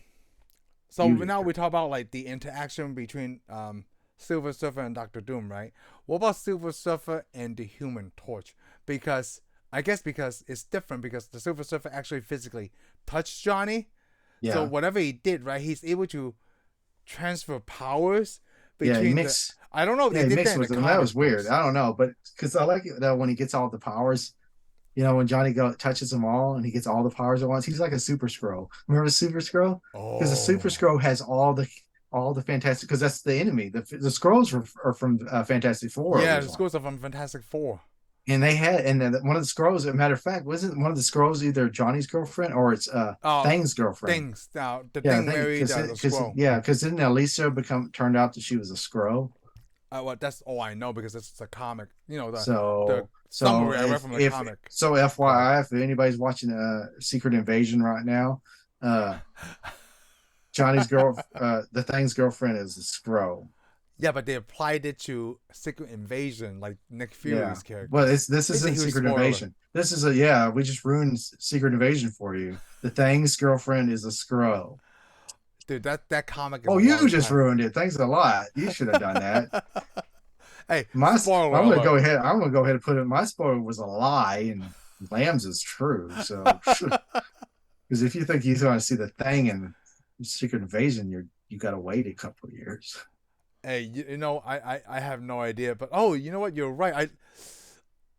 So You now we talk about like the interaction between Silver Surfer and Doctor Doom, right? What about Silver Surfer and the Human Torch? Because because it's different because the Silver Surfer actually physically touched Johnny. So Yeah, whatever he did, right, he's able to transfer powers yeah. He between the. mixed. I don't know if Yeah, they he did that mixed in the with them. That was comic weird. books. I don't know, but because I like it when he gets all the powers. When Johnny touches them all and he gets all the powers at once, he's like a super scroll. Remember Super Scroll? Because the Super Oh. Scroll has all the fantastic. Because that's the enemy. The scrolls are from Fantastic Four Yeah, the originally, schools are from Fantastic Four. and they had and then one of the scrolls. As a matter of fact, wasn't one of the scrolls either Johnny's girlfriend or it's Oh, Thing's girlfriend? things. Now the Yeah, I thing think married the scroll. because didn't Elisa become turned out that she was a scroll? Well, that's all I know because it's a comic. You know the So summary I read from the comic. Cover. FYI, if anybody's watching Secret Invasion right now, uh, the Thing's girlfriend is a Skrull. Yeah, but they applied it to Secret Invasion, like Nick Yeah, Fury's well, character. this It's a isn't huge Secret spoiler. Invasion. This is a yeah. We just ruined Secret Invasion for you. The Thing's girlfriend is a Skrull. Dude, that comic is Oh, a you long just time. ruined it. Thanks a lot. You should have done that. Hey, My, spoiler I'm gonna go alert. ahead. I'm gonna go ahead and put it. My spoiler was a lie, and Lamb's is true. So, because if you think you're going to see the Thing in Secret Invasion, you got to wait a couple of years. Hey, you know, I have no idea, but oh, you know what? You're right.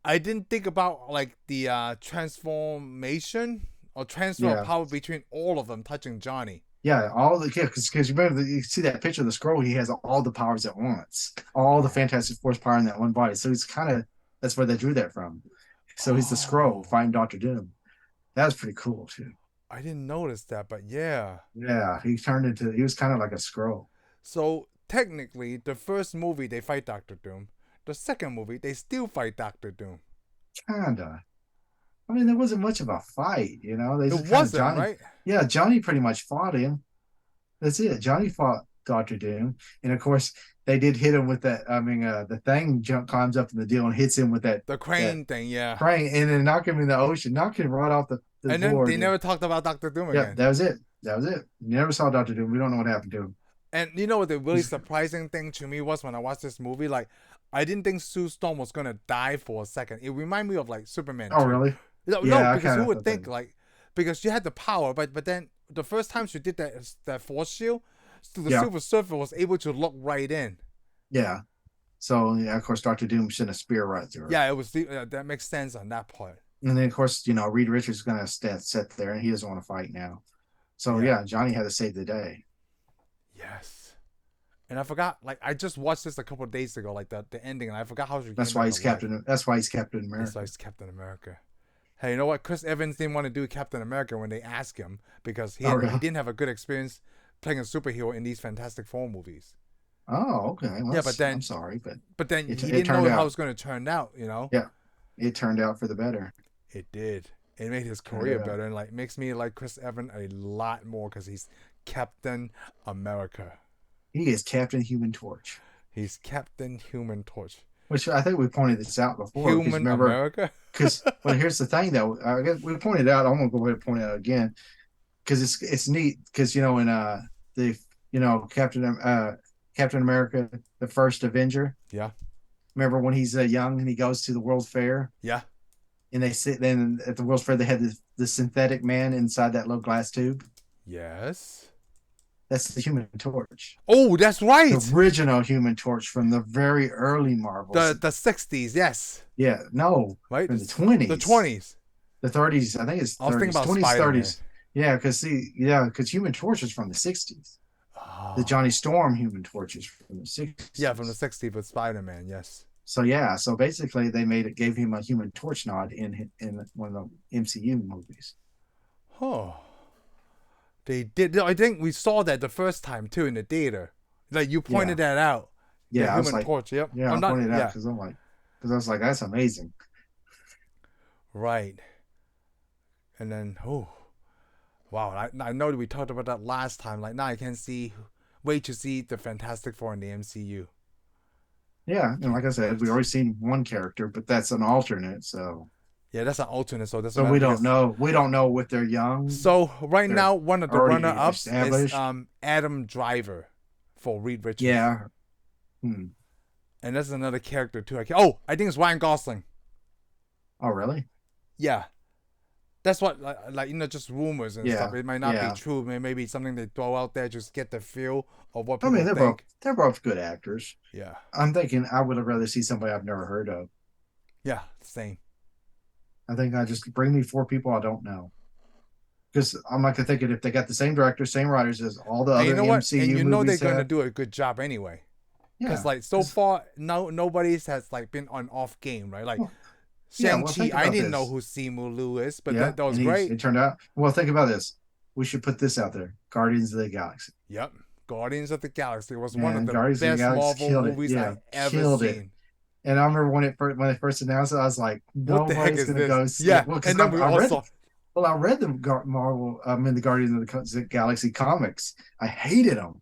I didn't think about like the transformation or transfer of Yeah, power between all of them touching Johnny. yeah. All the because you remember you see that picture of the scroll. He has all the powers at once, all the Yeah. Fantastic Force power in that one body. So he's kind of that's where they drew that from. So he's the scroll Oh, fighting Doctor Doom. That was pretty cool too. I didn't notice that, but yeah. Yeah, he was kind of like a scroll. So technically, the first movie they fight Doctor Doom. The second movie they still fight Doctor Doom. Kinda. I mean, there wasn't much of a fight, you know. They It just kind of wasn't Johnny. right. Yeah, Johnny pretty much fought him. That's it. Johnny fought Doctor Doom, and of course they did hit him with that. I mean, the Thing climbs up in the deal and hits him with The that crane thing, yeah. crane, and then knock him in the ocean, knock him right off the And then board. they never talked about Doctor Doom Yeah, again. that was it. That was it. You never saw Doctor Doom. We don't know what happened to him. And you know what the really surprising thing to me was when I watched this movie? Like, I didn't think Sue Storm was gonna die for a second. It reminded me of like Superman Oh, 2. really? No, Yeah, I because kind who of would thought think that. like because she had the power, but then the first time she did that force shield, so the Yeah, Silver Surfer was able to look right in. yeah. So yeah, of course, Doctor Doom sent a spear right through her. Yeah, it was that makes sense on that part. And then of course, Reed Richards is gonna sit there, and he doesn't want to fight now. So Yeah. yeah, Johnny had to save the day. Yes. And I forgot, like I just watched this a couple of days ago, like the ending, and I forgot how she That's came why back he's alive. Captain. That's why he's Captain That's why America. he's Captain America. Hey, you know what? Chris Evans didn't want to do Captain America when they asked him because Oh, he really? didn't have a good experience playing a superhero in these Fantastic Four movies. Oh, okay. Well, Yeah, but I'm then sorry, but he it didn't know turned how it out. was going to turn out. You know, Yeah, it turned out for the better. it did. It made his Turned career out. better and like makes me like Chris Evans a lot more because he's Captain America. He is Captain Human Torch, He's Captain Human Torch. which I think we pointed this out before. Because Human remember, America. because well, here's the thing though. I guess we pointed out. I'm gonna go ahead and point it out again because it's neat because in the Captain America, the first Avenger. Yeah. Remember when he's young and he goes to the World Fair Yeah. and they sit then at the World's Fair they had the synthetic man inside that little glass tube. Yes. That's the Human Torch, Oh, that's the right. original Human Torch from the very early Marvels. The 60s. Yes. Yeah, no, Right. from the 20s, The 20s. the 30s. I think it's I was thinking 30s, about 20s, Spider Man. 30s. Yeah, because Human Torch is from the 60s. The Oh. Johnny Storm Human Torch is from the 60s. Yeah, from the 60s with Spider Man. Yes. So yeah, so basically they gave him a Human Torch nod in one of the MCU movies. Oh. They did. I think we saw that the first time too in the theater. Like you Yeah, pointed that out. The yeah. I was Human like, Torch. Yep. yeah, I'm I not. pointed it out Yeah. because I was like, that's amazing. Right. And then wow. I know that we talked about that last time. Like now I can see. Wait to see the Fantastic Four in the MCU. Yeah, and like I said, we already seen one character, but that's an alternate, so Yeah, that's an alternate. So that's so another we don't because know. We don't know what they're young. so right They're now one of the already runner ups is established. Adam Driver for Reed Richards. Yeah. Hmm. And that's another character too. I think it's Ryan Gosling. Oh, really? Yeah. That's what like just rumors and Yeah. stuff. It might not Yeah. be true. Maybe something they throw out there just get the feel of what I people mean, think. they're both good actors. Yeah. I'm thinking I would have rather see somebody I've never heard of. Yeah. Same. I think I just bring me 4 people I don't know. Because I'm not thinking if they got the same director, same writers as all the And other you know what? MCU And you know they're movies gonna have. do a good job anyway. Because Yeah. like so far, nobody's has like been on off game, right? Like Well, yeah, well, Shang-Chi, think I about didn't know this. who Simu Liu is, but Yeah, that was and great. it turned out. Well, think about this. We should put this out there. Guardians of the Galaxy. Yep. Guardians of the Galaxy was one of Man, the Guardians of the best Galaxy Marvel killed it. movies Yeah, I ever killed it. seen. And I remember when they first announced it, I was like, What the heck nobody's is gonna this? go see Yeah, it. Well, because and then we I all read saw. well, I read the Marvel, in the Guardians of the Galaxy comics. I hated them.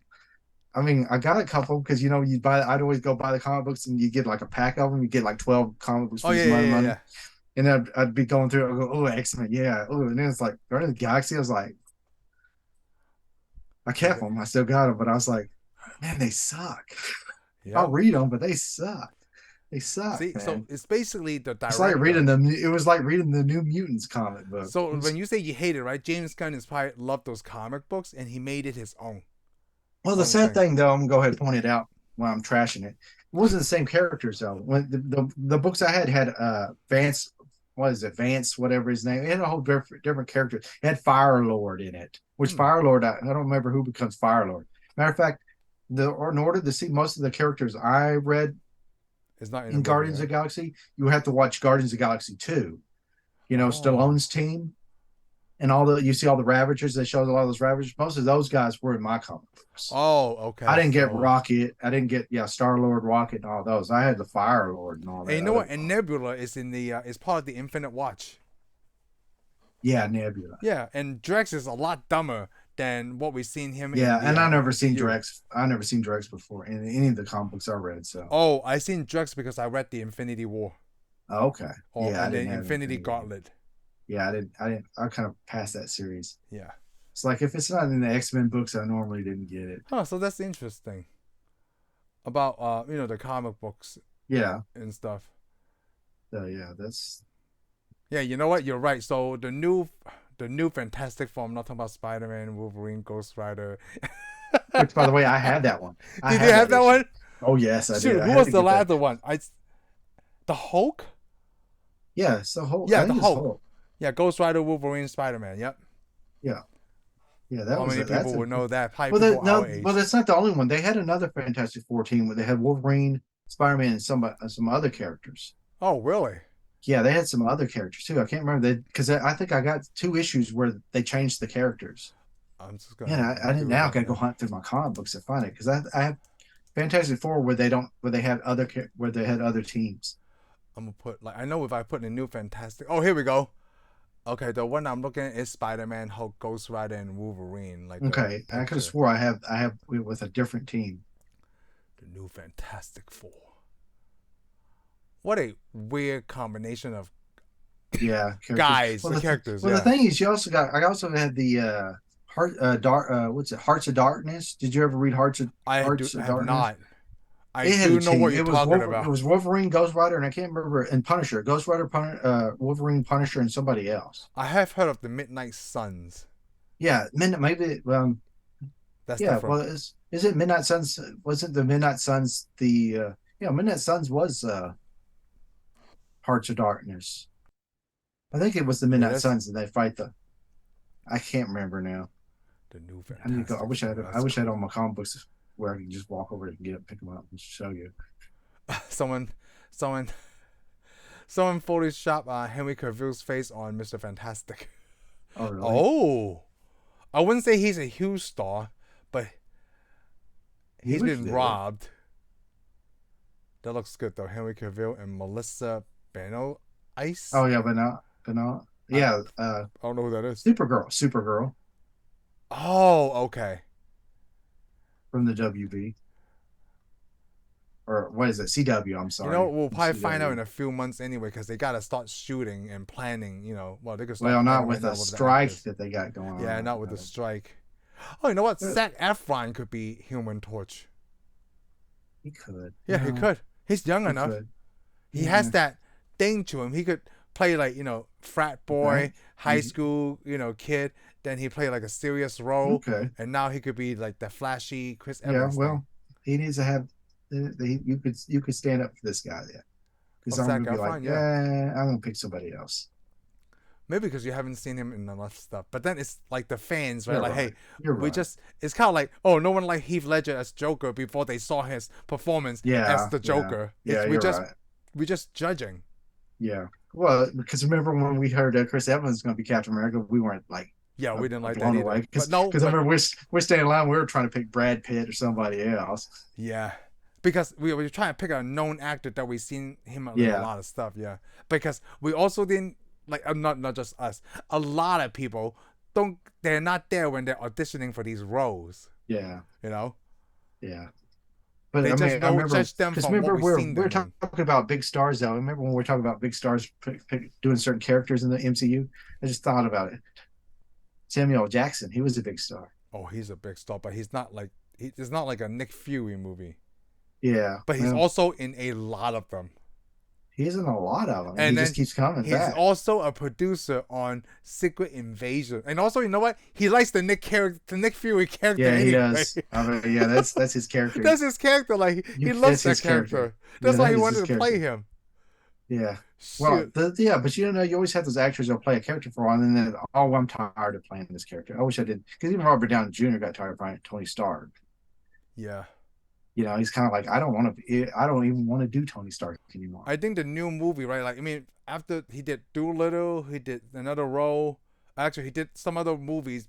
I mean, I got a couple because you buy. I'd always go buy the comic books, and you get like a pack of them. You get like 12 comic books Oh for yeah, this yeah, amount of yeah, money, yeah. and I'd be going through it. I go, oh, X-Men, yeah. Oh, and then it's like Guardians of the Galaxy. I was like, I Yeah, kept them. I still got them, but I was like, man, they suck. I'll yep. read them, but they suck. They suck, See, so man. it's basically the It's like reading director. them. It was like reading the New Mutants comic book. So when you say you hate it, right? James Gunn inspired loved those comic books, and he made it his Well, the own sad thing. thing, though, I'm gonna go ahead and point it out while I'm trashing it. It wasn't the same characters though. When the books I had Vance, what is it, Vance, whatever his name. It had a whole different character. It had Fire Lord in it, which Hmm. Fire Lord, I don't remember who becomes Fire Lord. Matter of fact, in order to see most of the characters I read It's not in the in movie, Guardians of right? the Galaxy, you have to watch Guardians of the Galaxy 2. Oh. Stallone's team and you see all the Ravagers. They show a lot of those Ravagers. Most of those guys were in my comic books. Oh, I okay. didn't get So, Rocket. I didn't get Star Lord, Rocket, and all those. I had the Fire Lord and all and that you know other. what? And Nebula is in the is part of the Infinite Watch. Yeah, Nebula. Yeah, and Drax is a lot dumber than what we've seen him in Yeah, the and I never seen MCU. Drex. I never seen Drex before in any of the comic books I read. So, Oh, I seen Drax because I read the Infinity War okay. or Yeah, I and didn't then have Infinity Infinity War. Gauntlet. Yeah, I didn't. I didn't. I kind of passed that series. Yeah. It's like if it's not in the X-Men books, I normally didn't get it. Huh. So that's interesting about the comic books Yeah. and stuff. So yeah, that's Yeah, you know what? You're right. So the new Fantastic Four. I'm not talking about Spider-Man, Wolverine, Ghost Rider. which, by the way, I had that one. I Did you had have that that issue. one? Oh yes, I did. Shoot, I who had was to the get that. latter one? The Hulk? Yeah, it's the whole. I Yeah, the think it's Hulk. Hulk. Yeah, Ghost Rider, Wolverine, Spider-Man. Yep. Yeah, yeah. How many people That's a would know that? Probably well. people No, our well, age. that's not the only one. They had another Fantastic Four team where they had Wolverine, Spider-Man, and some other characters. Oh, really? Yeah, they had some other characters too. I can't remember because I think I got two issues where they changed the characters. I'm just Man, gonna I didn't do now. I that got to go now. hunt through my comic books to find it because I have Fantastic Four where they don't where they had where they had other teams. I'm gonna put I know if I put in a new Fantastic. Oh, here we go. Okay, the one I'm looking at is Spider-Man, Hulk, Ghost Rider, and Wolverine. Like the Okay, I could have picture, swore I have with a different team. the new Fantastic Four. What a weird combination of Yeah, characters. guys, the characters. The Yeah, thing is, you also got. I also had the what's it? Hearts of Darkness. Did you ever read Hearts I of have Darkness? not. I It had a do know team. what you're talking It about. was Wolverine, Ghost Rider, and I can't remember, and Punisher, Ghost Rider, Wolverine, Punisher, and somebody else. I have heard of the Midnight Suns. Yeah, maybe. That's Yeah. different. Well, is it Midnight Suns? Wasn't the Midnight Suns the? Yeah, Midnight Suns was Hearts of Darkness. I think it was the Yeah, Midnight that's Suns, and they fight the. I can't remember now. the new I need to go. Fantastic Four. I That's wish I had cool. all my comic books where I can just walk over and get it, pick them up, and show you. someone, someone, someone photoshopped Henry Cavill's face on Mr. Fantastic. Oh, really? Oh, I wouldn't say he's a huge star, but He he's looks been good. robbed. That looks good though. Henry Cavill and Melissa Beno Ice. Oh yeah, but not. I, Yeah, I don't know who that is. Supergirl Oh, okay. from the WB or what is it? CW. I'm You know, sorry, we'll from probably find out CW. in a few months anyway, because they gotta start shooting and planning. Well, they could start Well, not planning right with now a with the strike actors. that they got going on Yeah, right not with the now. strike. Oh, you know what? But Zac Efron could be Human Torch. he could. Yeah, he could. He's young He enough. could. He has Yeah. that thing to him. He could play like frat boy, Okay. high school, kid. Then he played like a serious role, Okay. and now he could be like the flashy Chris Yeah. Evans thing. Well, he needs to have. You could stand up for this guy there Oh, because I'm Zac gonna be like, Efron, yeah. yeah, I'm gonna pick somebody else. Maybe because you haven't seen him in enough stuff. But then it's like the fans, right? You're Like, right. hey, You're we right. just, it's kind of like, oh, no one liked Heath Ledger as Joker before they saw his performance as Yeah. the Yeah. Joker. Yeah. We're You're just, right. we're just judging. Yeah. Well, because remember when we heard Chris Evans is going to be Captain America, we weren't like Yeah, we didn't like that blown either. away But no, because I but remember we're standing in line. We were trying to pick Brad Pitt or somebody else. yeah, because we were trying to pick a known actor that we've seen him in a Yeah, lot of stuff. Yeah, because we also didn't like not just us. A lot of people don't. They're not there when they're auditioning for these roles. yeah, You know, yeah. But they I just mean, I know remember judge them because from what remember we've seen we're them in. talking about big stars though. Remember when we were talking about big stars doing certain characters in the MCU? I just thought about it. Samuel L. Jackson, he was a big star. Oh, he's a big star, but he's not like it's not like a Nick Fury movie. Yeah, But he's well, also in a lot of them. he's in a lot of them, and he And just then keeps coming he's back. also a producer on Secret Invasion. And also, you know what? He likes the Nick Fury character Yeah, he anyway. does. I mean, yeah, that's his character. That's his character. Like he loves That's that his character. character. Yeah, That's why that he is wanted his to play character. him. Yeah. Well, Shoot. yeah, but you know, you always have those actors that'll play a character for a while, and then oh, I'm tired of playing this character. I wish I did, because even Robert Downey Jr. got tired of playing Tony Stark. Yeah. You know, he's kind of like, I don't want to, I don't even want to do Tony Stark anymore. I think the new movie, right? Like, I mean, after he did Doolittle, he did another role. Actually, he did some other movies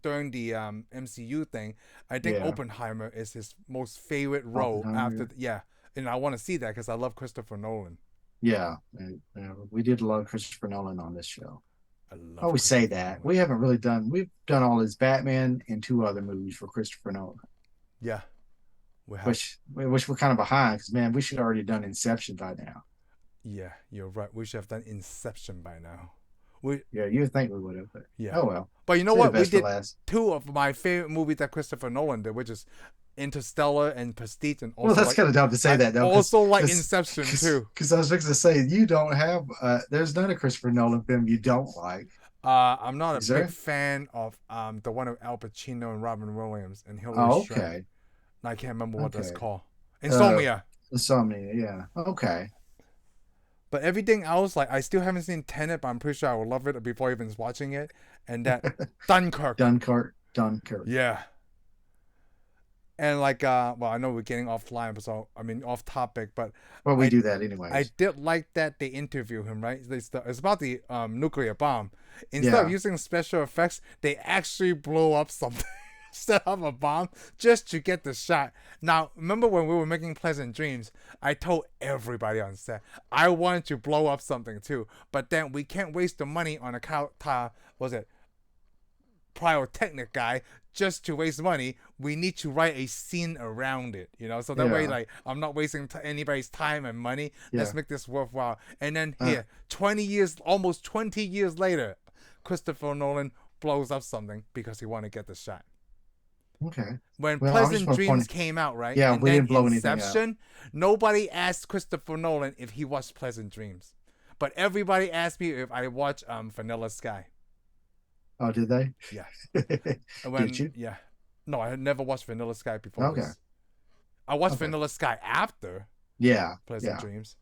during the MCU thing. I think Yeah, Oppenheimer is his most favorite role Oppenheimer. after. Yeah. And I want to see that because I love Christopher Nolan. Yeah, we did love Christopher Nolan on this show. I I love always say Christopher that Nolan. we haven't really done. We've done all his Batman and two other movies for Christopher Nolan, Yeah, we have. which we're kind of behind because man, we should have already done Inception by now. Yeah, you're right. We should have done Inception by now. We Yeah, you would think we would have, but yeah. oh well. But you know Say the what? We best for did last. two of my favorite movies that Christopher Nolan did, which is Interstellar and Prestige, and Well, also that's like kind of dumb to say I that though, also like Inception too. because I was fixing to say you don't have. There's not a Christopher Nolan film you don't like, I'm not a is big there? fan of the one with Al Pacino and Robin Williams and Hilary Oh, Swank. okay, I can't remember what that's okay. called. Uh, Insomnia. Insomnia, yeah, okay. But everything else, like I still haven't seen Tenet, but I'm pretty sure I will love it before even watching it. And that Dunkirk. Dunkirk. Yeah. And like well, I know we're getting offline, but so I mean off topic, but Well, we I do that I anyways. did like that they interview him, right? It's about the nuclear bomb. Instead of Yeah, using special effects, they actually blow up something, set up a bomb just to get the shot. Now, remember when we were making Pleasant Dreams? I told everybody on set I wanted to blow up something too, but then we can't waste the money on a was it pyrotechnic guy just to waste money. We need to write a scene around it, you know, so that way yeah, like I'm not wasting anybody's time and money. Let's yeah. make this worthwhile. And then Uh, here 20 years, almost 20 years later, Christopher Nolan blows up something because he wanted to get the shot. okay. When Well, I just Pleasant want to Dreams point. came out, right, Yeah, and we then didn't blow anything up. Inception, nobody asked Christopher Nolan if he watched Pleasant Dreams, but everybody asked me if I watched Vanilla Sky. Oh, did they? Yeah. Did you? Yeah. No, I had never watched Vanilla Sky before Okay. this. I watched Okay. Vanilla Sky after Yeah. Pleasant Yeah. Dreams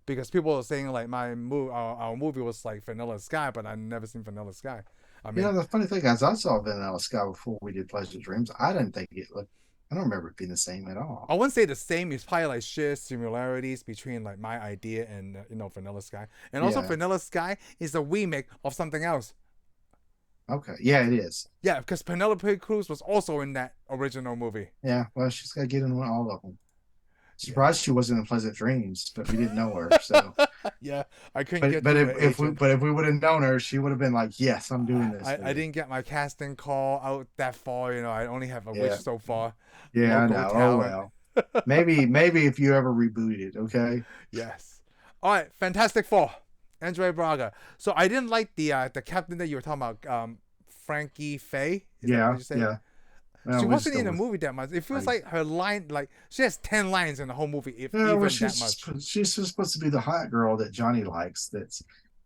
because people were saying like our movie was like Vanilla Sky, but I never seen Vanilla Sky. I You mean, know, the funny thing is, I saw Vanilla Sky before we did Pleasure Dreams. I didn't think it looked. I don't remember it being the same at all. I wouldn't say the same. It's probably like shared similarities between like my idea and Vanilla Sky, and also Yeah. Vanilla Sky is a remake of something else. Okay. Yeah, it is. Yeah, because Penelope Cruz was also in that original movie. Yeah. Well, she's got to get in all of them. Yeah. Surprised she wasn't in Pleasant Dreams, but we didn't know her. So, Yeah, I couldn't get but through if, the if we agent. but if we would have known her, she would have been like, "Yes, I'm doing this." I didn't get my casting call out that far. I only have a Yeah. wish so far. Yeah, I Local know. Oh talent. well. Maybe if you ever reboot it, okay? Yes. All right, Fantastic Four. Andre Braugher. So I didn't like the captain that you were talking about, Frankie Faye. Is that Yeah. what you say? Yeah. Well, She we wasn't still in the was. movie that much. It feels Like, like her line, like she has 10 lines in the whole movie, if yeah, well, even that much. she's just supposed to be the hot girl that Johnny likes. That's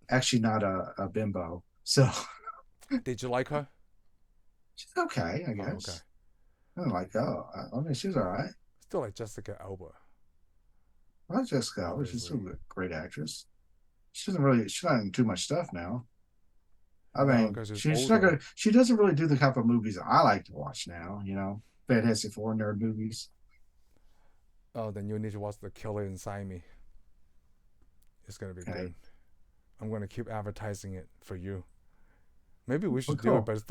actually not a bimbo. So Did you like her? she's okay, I Oh, okay. guess. I'm like, oh, I mean, she's all right. Still like Jessica Alba. Well, Jessica Alba, she's still a great actress. She's not in too much stuff now. I No, mean, because she's she's not older. gonna. She doesn't really do the type of movies I like to watch now. Fantastic Four nerd movies. Oh, then you need to watch The Killer Inside Me. It's gonna be Okay. good. I'm gonna keep advertising it for you. Maybe we Well, should do it, cool. but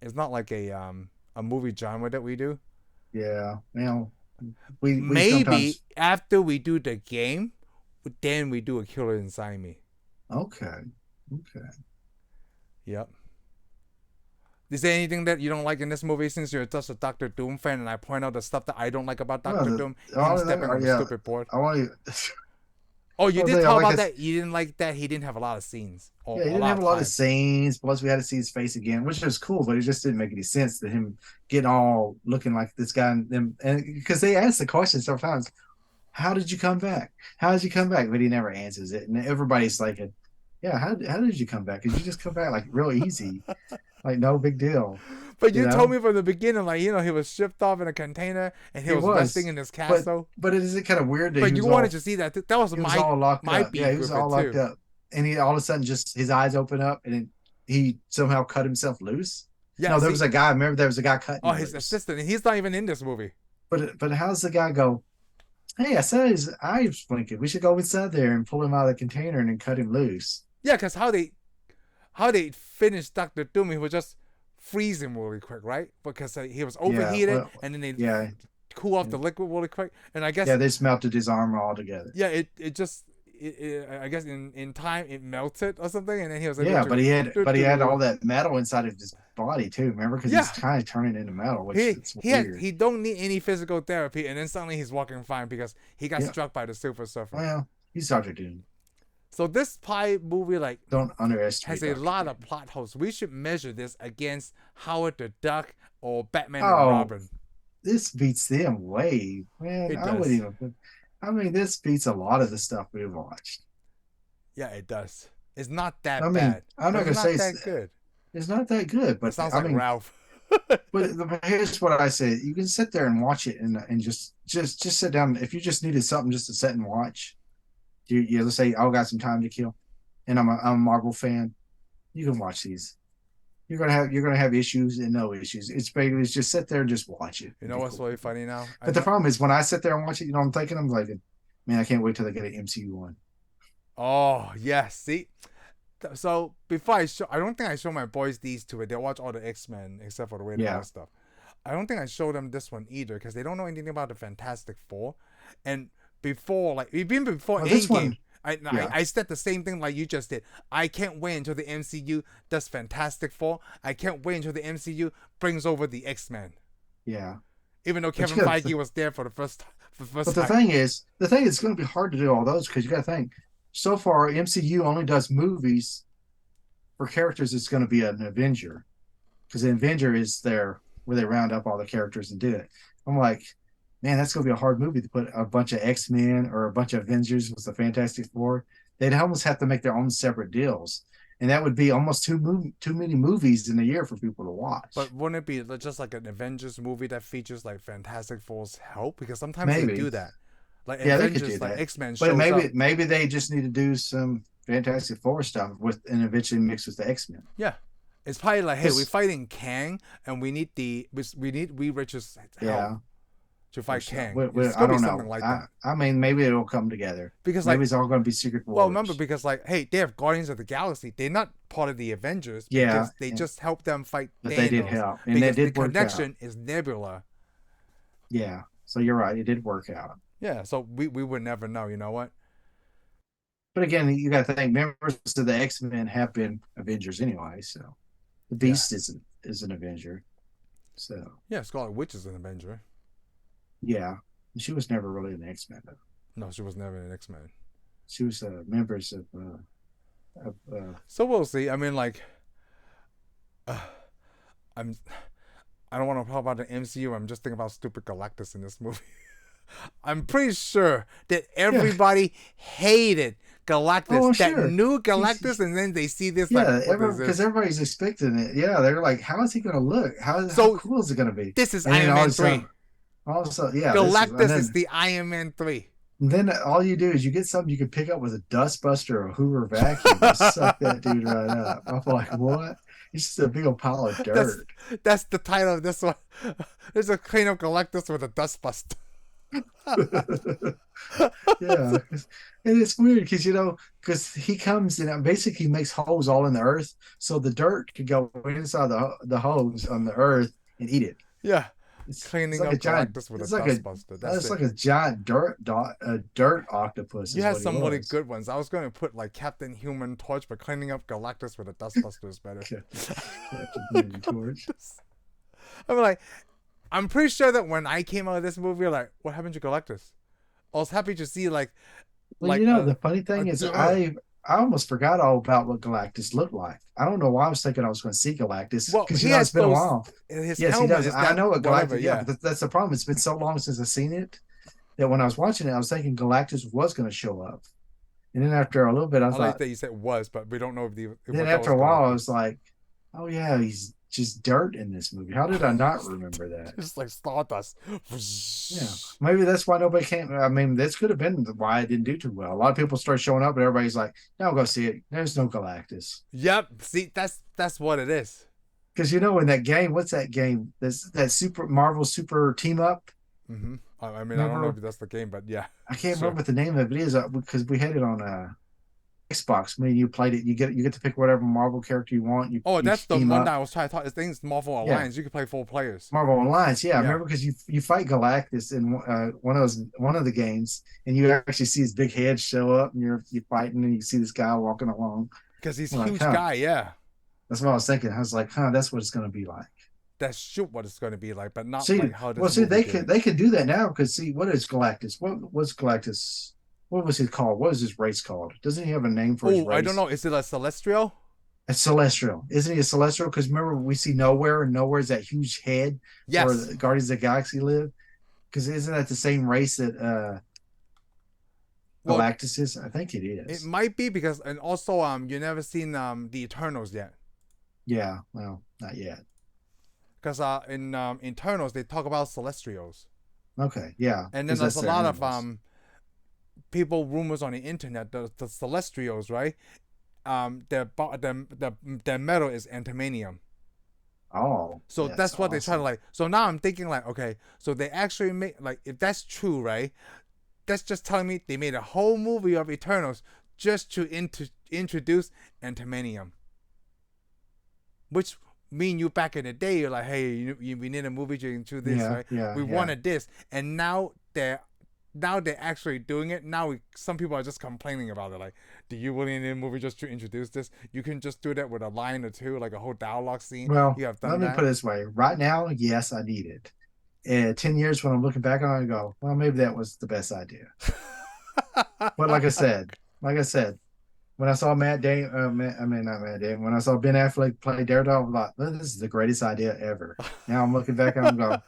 it's not like a movie genre that we do. Yeah. We Maybe sometimes. after we do the game, then we do a Killer Inside Me. Okay. Okay. Yep. Is there anything that you don't like in this movie since you're just a Doctor Doom fan and I point out the stuff that I don't like about Well, Doctor Doom? Him all of them stepping are, on the yeah. stupid board. I want to. Oh, you Well, did they, talk like about I, that. You didn't like that he didn't have a lot of scenes or yeah, he a didn't lot have of a lot of time. scenes. Plus, we had to see his face again, which was cool, but it just didn't make any sense to him getting all looking like this guy. And them, and because they ask the question sometimes, "How did you come back? How did you come back?" But he never answers it, and everybody's like, "Yeah, how did you come back? Did you just come back like real easy, like no big deal?" But You you told know, me from the beginning, like he was shipped off in a container and he he was resting was, in his but castle. it is kind of weird that But you wanted to see that. That was he was my all locked my up. Yeah, beef he was with it all locked too. up, and he all of a sudden just his eyes open up, and he somehow cut himself loose. Yeah, No, there was see, a guy. Remember, there was a guy cutting oh, him his loose. assistant, and he's not even in this movie. But how's the guy go? Hey, I said his eyes blinking. We should go inside there and pull him out of the container and then cut him loose. Yeah, because how they finished Doctor Doom, he was just freeze him really quick, right? Because he was Yeah, overheated, well, and then they yeah, cool off the liquid really quick. And I yeah. guess They smelted his armor all together. yeah, I guess in time it melted or something, and then he was able Yeah, to but he had all that metal inside of his body too. Remember, because he's yeah. kind of turning into metal, which He is he had weird. he don't need any physical therapy, and then suddenly he's walking fine because he got Yeah, struck by the Silver Surfer. well, he's Doctor Doom. So this pie movie like Don't underestimate has a Doctor lot Doom. of plot holes. We should measure this against Howard the Duck or Batman and Oh, Robin. this beats them way, man. It I wouldn't does. even. I mean, this beats a lot of the stuff we've watched. Yeah, it does. It's not that I mean, bad, I'm but not it's gonna say not that good. it's not that good, It but sounds I like mean, Ralph. here's what I say: you can sit there and watch it, and just sit down. If you just needed something just to sit and watch, let's say I got some time to kill, and I'm a Marvel fan. You can watch these. You're gonna have issues and no issues. It's basically just sit there and just watch it. You It'd know be what's cool. really funny now? I But the know. problem is when I sit there and watch it, I'm thinking, I'm like, man, I can't wait till they get an MCU one. Oh yes, see. So before I don't think I show my boys these two. They watch all the X-Men except for the Wait Yeah, and stuff. I don't think I show them this one either because they don't know anything about the Fantastic Four. And before, like even before well, this Endgame, one, I yeah, I said the same thing like you just did. I can't wait until the MCU does Fantastic Four. I can't wait until the MCU brings over the X-Men. yeah. Even though But Kevin Feige was there for the but first the time. thing is, it's going to be hard to do all those because you got to think. So far, MCU only does movies for characters. It's going to be an Avenger because the Avenger is there where they round up all the characters and do it. I'm like, man, that's going to be a hard movie to put a bunch of X-Men or a bunch of Avengers with the Fantastic Four. They'd almost have to make their own separate deals, and that would be almost too many movies in a year for people to watch. But wouldn't it be just like an Avengers movie that features like Fantastic Four's help? Because sometimes they Maybe, do that. Like yeah, they could do Avengers, like that, X-Men but shows maybe up. they just need to do some Fantastic Four stuff with and eventually mix with the X-Men. Yeah. It's probably like, hey, we're Because fighting Kang and we need Reed Richards' help yeah, to fight Kang. It's I gonna be don't something know. like that. I mean, maybe it'll come together. Because Maybe like it's all going to be Secret well remember Wars. because like hey, they have Guardians of the Galaxy. They're not part of the Avengers Yeah, because they just help them fight but they did Thanos. help, and that Because the did work out. connection is Nebula. Yeah, so you're right. It did work out. Yeah, so we would never know, you know what? But again, you got to think members of the X-Men have been Avengers anyway. So the Yeah. Beast is an Avenger. So Yeah, Scarlet Witch is an Avenger. yeah, she was never really an X-Men though. No, she was never an X-Men. She was members of So we'll see. I mean, like, uh, I'm. I don't want to talk about the MCU. I'm just thinking about stupid Galactus in this movie. I'm pretty sure that yeah. everybody hated Oh, Galactus. That sure. new He's Galactus, and then they see this like, Yeah, what is because this? everybody's expecting it. Yeah, they're like, how is he going to look? How So cool is it going to be? this is And then Iron Man 3. yeah, Galactus is the Iron Man 3. and then all you do is you get something you can pick up with a dustbuster or a Hoover vacuum and suck that dude right up. I'm like, what? It's just a big old pile of that's dirt. that's the title of this one. There's a clean up Galactus with a dustbuster. Yeah, and it's weird because because he comes and basically makes holes all in the earth, so the dirt could go inside the holes on the earth and eat it. Yeah, It's cleaning like a up giant. Galactus with a It's like a dustbuster. That's it's it. like a giant dirt octopus You is had what he some really was. good ones. I was going to put like Captain Human Torch, but cleaning up Galactus with a dustbuster is better. Captain Human Torch. I'm like, I'm pretty sure that when I came out of this movie, like, what happened to Galactus? I was happy to see Well, like the funny a thing is, duh. I almost forgot all about what Galactus looked like. I don't know why I was thinking I was going to see Galactus Well, because he it's has been a those. while. His Yes, he helmet does. is I got know what whatever. Galactus. Yeah, Yeah, but that's the problem. It's been so long since I've seen it that when I was watching it, I was thinking Galactus was going to show up, and then after a little bit, I I like thought. that you said was, but we don't know if Then what that after was a while, I was Galactus. like, oh yeah, he's just dirt in this movie. How did I not remember that? Just like Stardust. Yeah, maybe that's why nobody came. I mean, this could have been why it didn't do too well. A lot of people start showing up, and everybody's like, "No, go see it." There's no Galactus Yep. See, that's what it is. because in that game, what's that game? That's that Super Marvel Super Team Up. I mean, I don't know if Remember? that's the game, but yeah, I can't sure. remember what the name of it is because we had it on Xbox. Me and you played it. You get to pick whatever Marvel character you want. Oh, You that's the team one that up. I was trying to talk. This thing's Marvel Yeah, Alliance. You can play 4 players. Marvel Alliance, yeah, I Yeah, remember because you fight Galactus in one of the games, and you actually see his big head show up, and you fighting, and you see this guy walking along. because he's I'm a like, huge huh, guy. Yeah, that's what I was thinking. I was like, huh, that's what it's going to be like. that's shoot what it's going to be like, but not See, like how well, this see, movie did it. they could do that now because see, what is Galactus? What was Galactus? What was he called? What is his race called? Doesn't he have a name for his Oh, I don't race? know. Is it a celestial? A celestial, isn't he a celestial? Because remember, we see nowhere, and nowhere is that huge head where Yes. the Guardians of the Galaxy live. Because isn't that the same race that Well, Galactus is? I think it it is. might be because, and also you never seen the Eternals yet. Yeah, well, not yet. Because in Eternals they talk about celestials, Okay, yeah, and then because there's that's a their lot of animals. people rumors on the internet the celestials, right? Their metal is antimonium. Oh, So that's that's what they try to awesome. like. So now I'm thinking like, okay, so they actually make like if that's true, right? That's just telling me they made a whole movie of Eternals just to introduce antimonium, which me and you back in the day, you're like, hey, we need a movie to do this, Yeah, right? yeah, We yeah. wanted this, and now they're actually doing it. Now some people are just complaining about it. Like, do you really need a movie just to introduce this? You can just do that with a line or two, like a whole dialogue scene. Well, You have let done me put that. it this way. Right now, yes, I need it. And 10 years when I'm looking back on it, I go, well, maybe that was the best idea. But like I said, when I saw I mean, not Matt Damon, when I saw Ben Affleck play Daredevil, I was like, this is the greatest idea ever. Now I'm looking back and I'm going,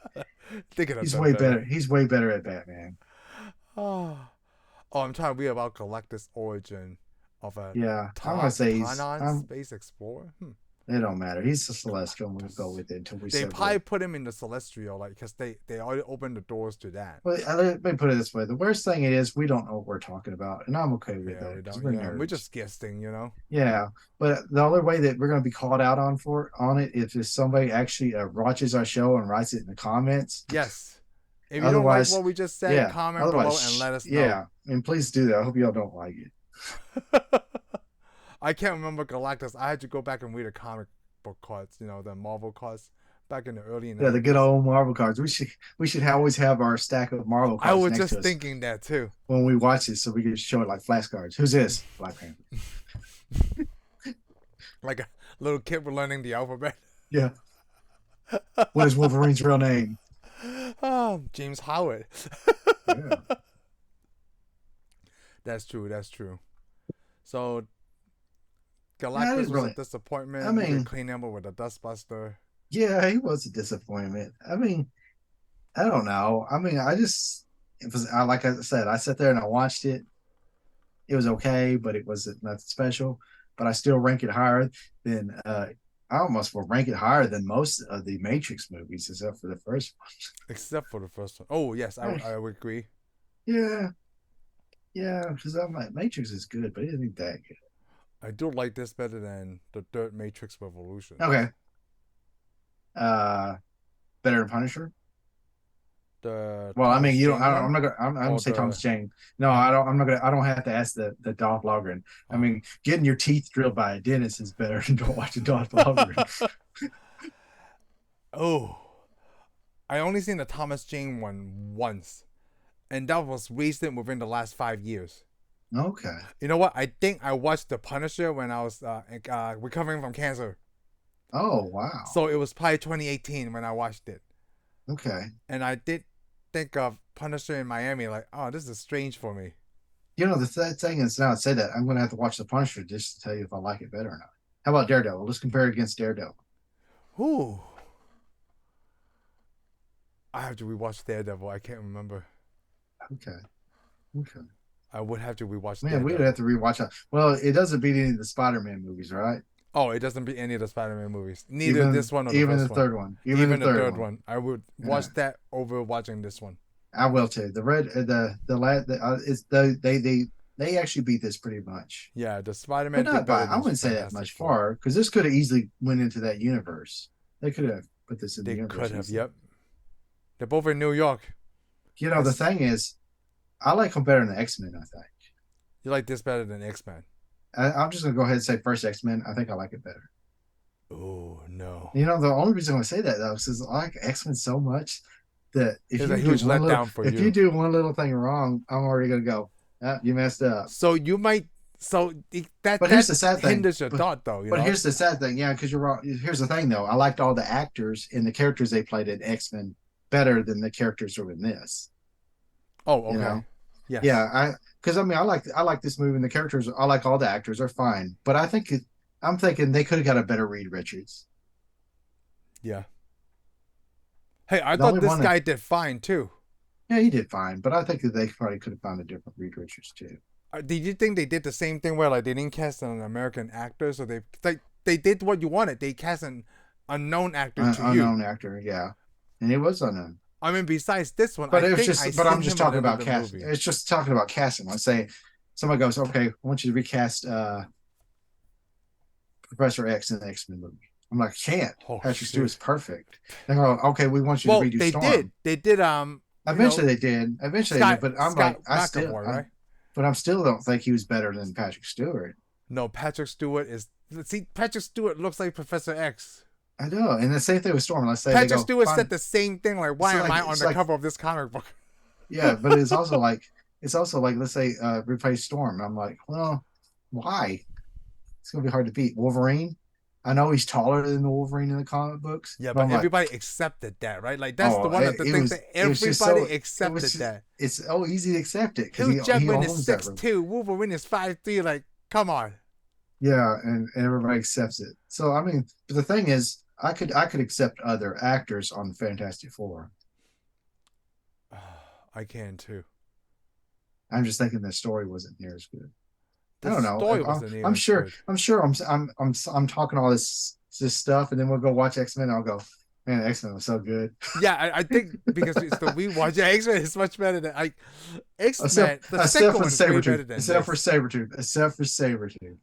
They could have he's done way better. better. He's way better at Batman. Oh, I'm trying to read about Galactus' origin of a Yeah, I'm gonna say Tanan space explorer. it don't matter. He's a celestial. We'll go with it until we They say probably what. put him in the celestial, like, because they already opened the doors to that. Well, let me put it this way: the worst thing it is, we don't know what we're talking about, and I'm okay with Yeah, that we because don't. we're Yeah, we're nerds. just guessing. Yeah, but the only way that we're going to be called out on it is if somebody actually watches our show and writes it in the comments. Yes. If you don't like Otherwise, what we just said, yeah. comment below and Otherwise, let us know. yeah. And please do that. I hope y'all don't like it. I can't remember Galactus. I had to go back and read the comic book cards, the Marvel cards back in the early Yeah, the good 90s. old Marvel cards. We should always have our stack of Marvel I cards was next to just us thinking that too. when we watch it, so we can show it like flashcards. Who's this? Black Panther. Like a little kid was learning the alphabet. Yeah. What is Wolverine's real name? Oh, James Howard. Yeah. That's true. That's true. So Yeah, I Galactus didn't was a really. I disappointment. You could mean, clean him up with a dustbuster. yeah, he was a disappointment. I mean, I don't know. I mean, it was like I said, I sat there and I watched it. It was okay, but it wasn't nothing special. But I still rank it higher than I almost will rank it higher than most of the Matrix movies, except for the first Except for the first one. Oh, yes, one. I would agree. Yeah, yeah, because I'm like Matrix is good, but it isn't that I do like this better than the third Matrix good. Revolutions. Okay, uh, better than Punisher. The Well, I mean, Thomas you don't. Jane I'm one not gonna. I'm gonna or say the Thomas Jane. No, I don't. I'm not gonna. I don't have to ask the Dolph Lundgren. I oh. mean, getting your teeth drilled by a dentist is better than watching Dolph Lundgren. Oh, I only seen the Thomas Jane one once, and that was recent within the last 5 years. Okay. You know what? I think I watched The Punisher when I was recovering from cancer. Oh wow. So it was probably 2018 when I watched it. Okay. And I did think of Punisher in Miami, like, oh, this is strange for me. You know, the thing is, now I say that, I'm going to have to watch The Punisher just to tell you if I like it better or not. How about Daredevil? Let's compare it against Daredevil. Ooh. I have to rewatch Daredevil. I can't remember. Okay. Okay. I would have to rewatch Man, we'd Daredevil. have to rewatch that. Well, it doesn't beat any of the Spider-Man movies, right? Oh, it doesn't beat any of the Spider-Man movies. Neither Even this one or the even the first one. third one. Even the Even the third third one. one. I would Yeah. watch that over watching this one. I will too. The red, the last, it's they actually beat this pretty much, Yeah, the but Spider-Man did not by. better I than wouldn't say that Fantastic much Four. far because this could have easily went into that universe. They could have put this in the They universe could have, easily. yep. They're both in New York. You know, the thing is, I like them better than the X Men. I think. You like this better than X-Men. I'm just gonna go ahead and say first X Men. I think I like it better. Oh, no. You know, the only reason I say that though is I like X Men so much that It's a huge letdown for if you you. do one little thing wrong, I'm already gonna go, ah, you messed up. So you might, so But here's that the sad thing. hinders your thought though, you But know? here's the sad thing, yeah, because you're wrong. Here's the thing though. I liked all the actors and the characters they played in X Men better than the characters who are in this. Oh, You okay. know? Yes. Yeah, because I mean I like this movie and the characters. I like all the actors are fine, but I'm thinking they could have got a better Reed Richards. Yeah. Hey, I The thought only this one that guy did fine too. Yeah, he did fine, but I think that they probably could have found a different Reed Richards too. Did you think they did the same thing where like they didn't cast an American actor, so they did what you wanted? They cast an unknown actor to you. Unknown actor, yeah, and it was unknown. I mean, besides this one, But I it was think I just, but I'm seen just him in talking about another casting. movie. It's just talking about casting. Let's say somebody goes, okay, I want you to recast Professor X in the X Men movie. I'm like, can't. Oh, Patrick shit. Stewart's perfect. They go, okay, we want you to Well, redo they Storm. did. They did. Eventually they did. Eventually Scott, they did. But I'm Scott like, McAvoy, right? but I'm still don't think he was better than Patrick Stewart. No, Patrick Stewart is. See, Patrick Stewart looks like Professor X. I know, and the same thing with Storm. Let's say Patrick Stewart said the same thing. Like, why am I on the cover of this comic book? Yeah, but it's also like let's say replace Storm. I'm like, well, why? It's gonna be hard to beat Wolverine. I know he's taller than the Wolverine in the comic books. Yeah, but I'm everybody accepted that, right? Like that's the one of the things that everybody accepted that. It's so easy to accept it Hugh because Jackman is 6'2", Wolverine is 5'3". Like, come on. Yeah, and everybody accepts it. So I mean, but the thing is, I could accept other actors on Fantastic Four. I can too. I'm just thinking the story wasn't near as good. The I don't know. story wasn't even I'm sure. good. I'm sure. I'm talking all this stuff, and then we'll go watch X Men. I'll go, man, X Men was so good. Yeah, I think because it's the rewatch. Yeah, X Men is much better than X Men. The second one's way better than except for Sabretooth.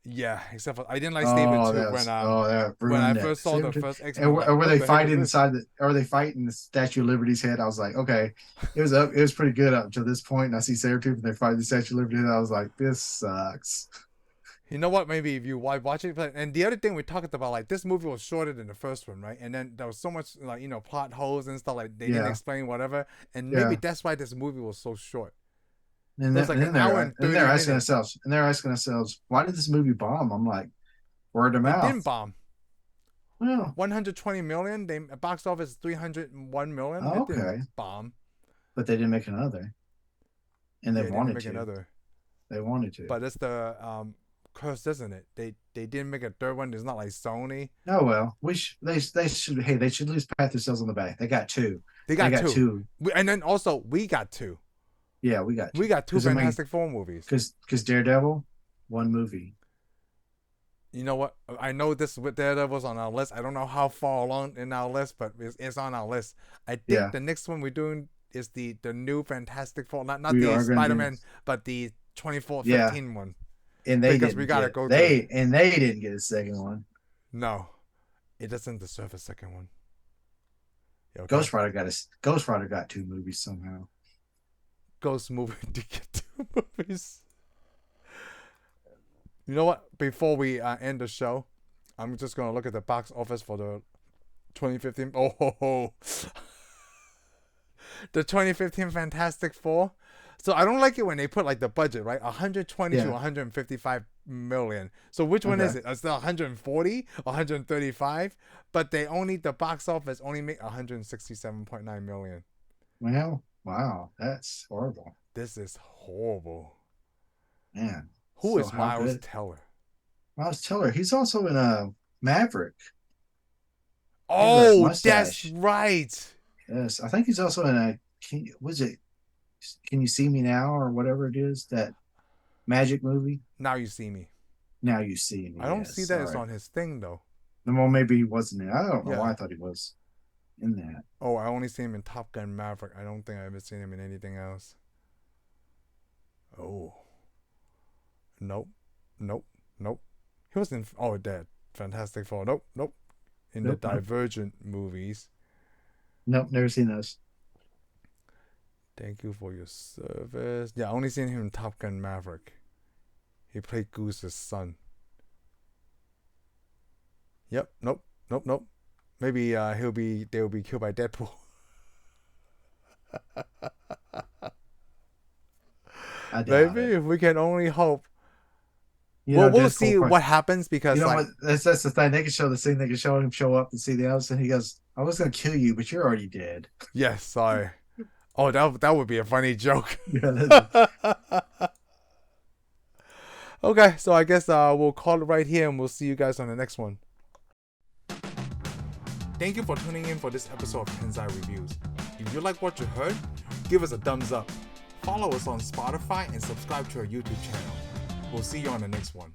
Yeah, except for I didn't like Sabretooth when I first saw the first X Men. And were they fighting inside or they fighting the Statue of Liberty's head? I was like, okay, it was pretty good up to this point. And I see Sabretooth and they fight the Statue of Liberty, and I was like, this sucks. You know what? Maybe if you watch it, and the other thing we talked about, like this movie was shorter than the first one, right? And then there was so much like plot holes and stuff, like they didn't explain whatever, and maybe that's why this movie was so short. And then, like an hour and 30 they're asking themselves, why did this movie bomb? I'm like, word of mouth. It didn't bomb. Well, 120 million. They box office 301 million. Oh, okay, it didn't bomb. But they didn't make another, and they wanted to. Another. They wanted to. But it's the curse, isn't it? They didn't make a third one. It's not like Sony. Oh well, they should. Hey, they should at least pat themselves on the back. They got two. They got two. And then also we got two. Yeah, we got two. We got two Fantastic Four movies. Because Daredevil, one movie. You know what? I know this with Daredevil's on our list. I don't know how far along in our list, but it's on our list. I think the next one we're doing is the new Fantastic Four, not the Spider-Man, but the 24-15 one. And they because we gotta go. They didn't get a second one. No, it doesn't deserve a second one. Yo, Ghost Rider got 2 movies somehow. Ghost movie to get 2 movies. You know what? Before we end the show, I'm just gonna look at the box office for the 2015. Oh, ho, ho. The 2015 Fantastic Four. So I don't like it when they put like the budget, right? 120 to 155 million. So which one is it? Is it 140 or 135? But the box office only make 167.9 million. Well, wow, that's horrible. This is horrible. Man. Who is Miles Teller? Miles Teller. He's also in Maverick. Oh, that's right. Yes, I think he's also in Can You See Me Now or whatever it is, that magic movie? Now You See Me. Now You See Me. I don't see that it's on his thing though. Well, maybe he wasn't in it. I don't know why I thought he was in that. Oh, I only see him in Top Gun Maverick. I don't think I ever seen him in anything else. Oh. Nope. He was in that Fantastic Four. Nope. In the Divergent movies. Nope, never seen those. Thank you for your service. Yeah, I only seen him in Top Gun Maverick. He played Goose's son. Yep. Nope. Maybe they'll be killed by Deadpool. Maybe if we can only hope. We'll see what happens because what? That's the thing. They can show the scene. They can show him show up and see the others, and he goes, "I was gonna kill you, but you're already dead." Yes, sorry. Oh, that would be a funny joke. Okay, so I guess we'll call it right here, and we'll see you guys on the next one. Thank you for tuning in for this episode of Tensai Reviews. If you like what you heard, give us a thumbs up. Follow us on Spotify and subscribe to our YouTube channel. We'll see you on the next one.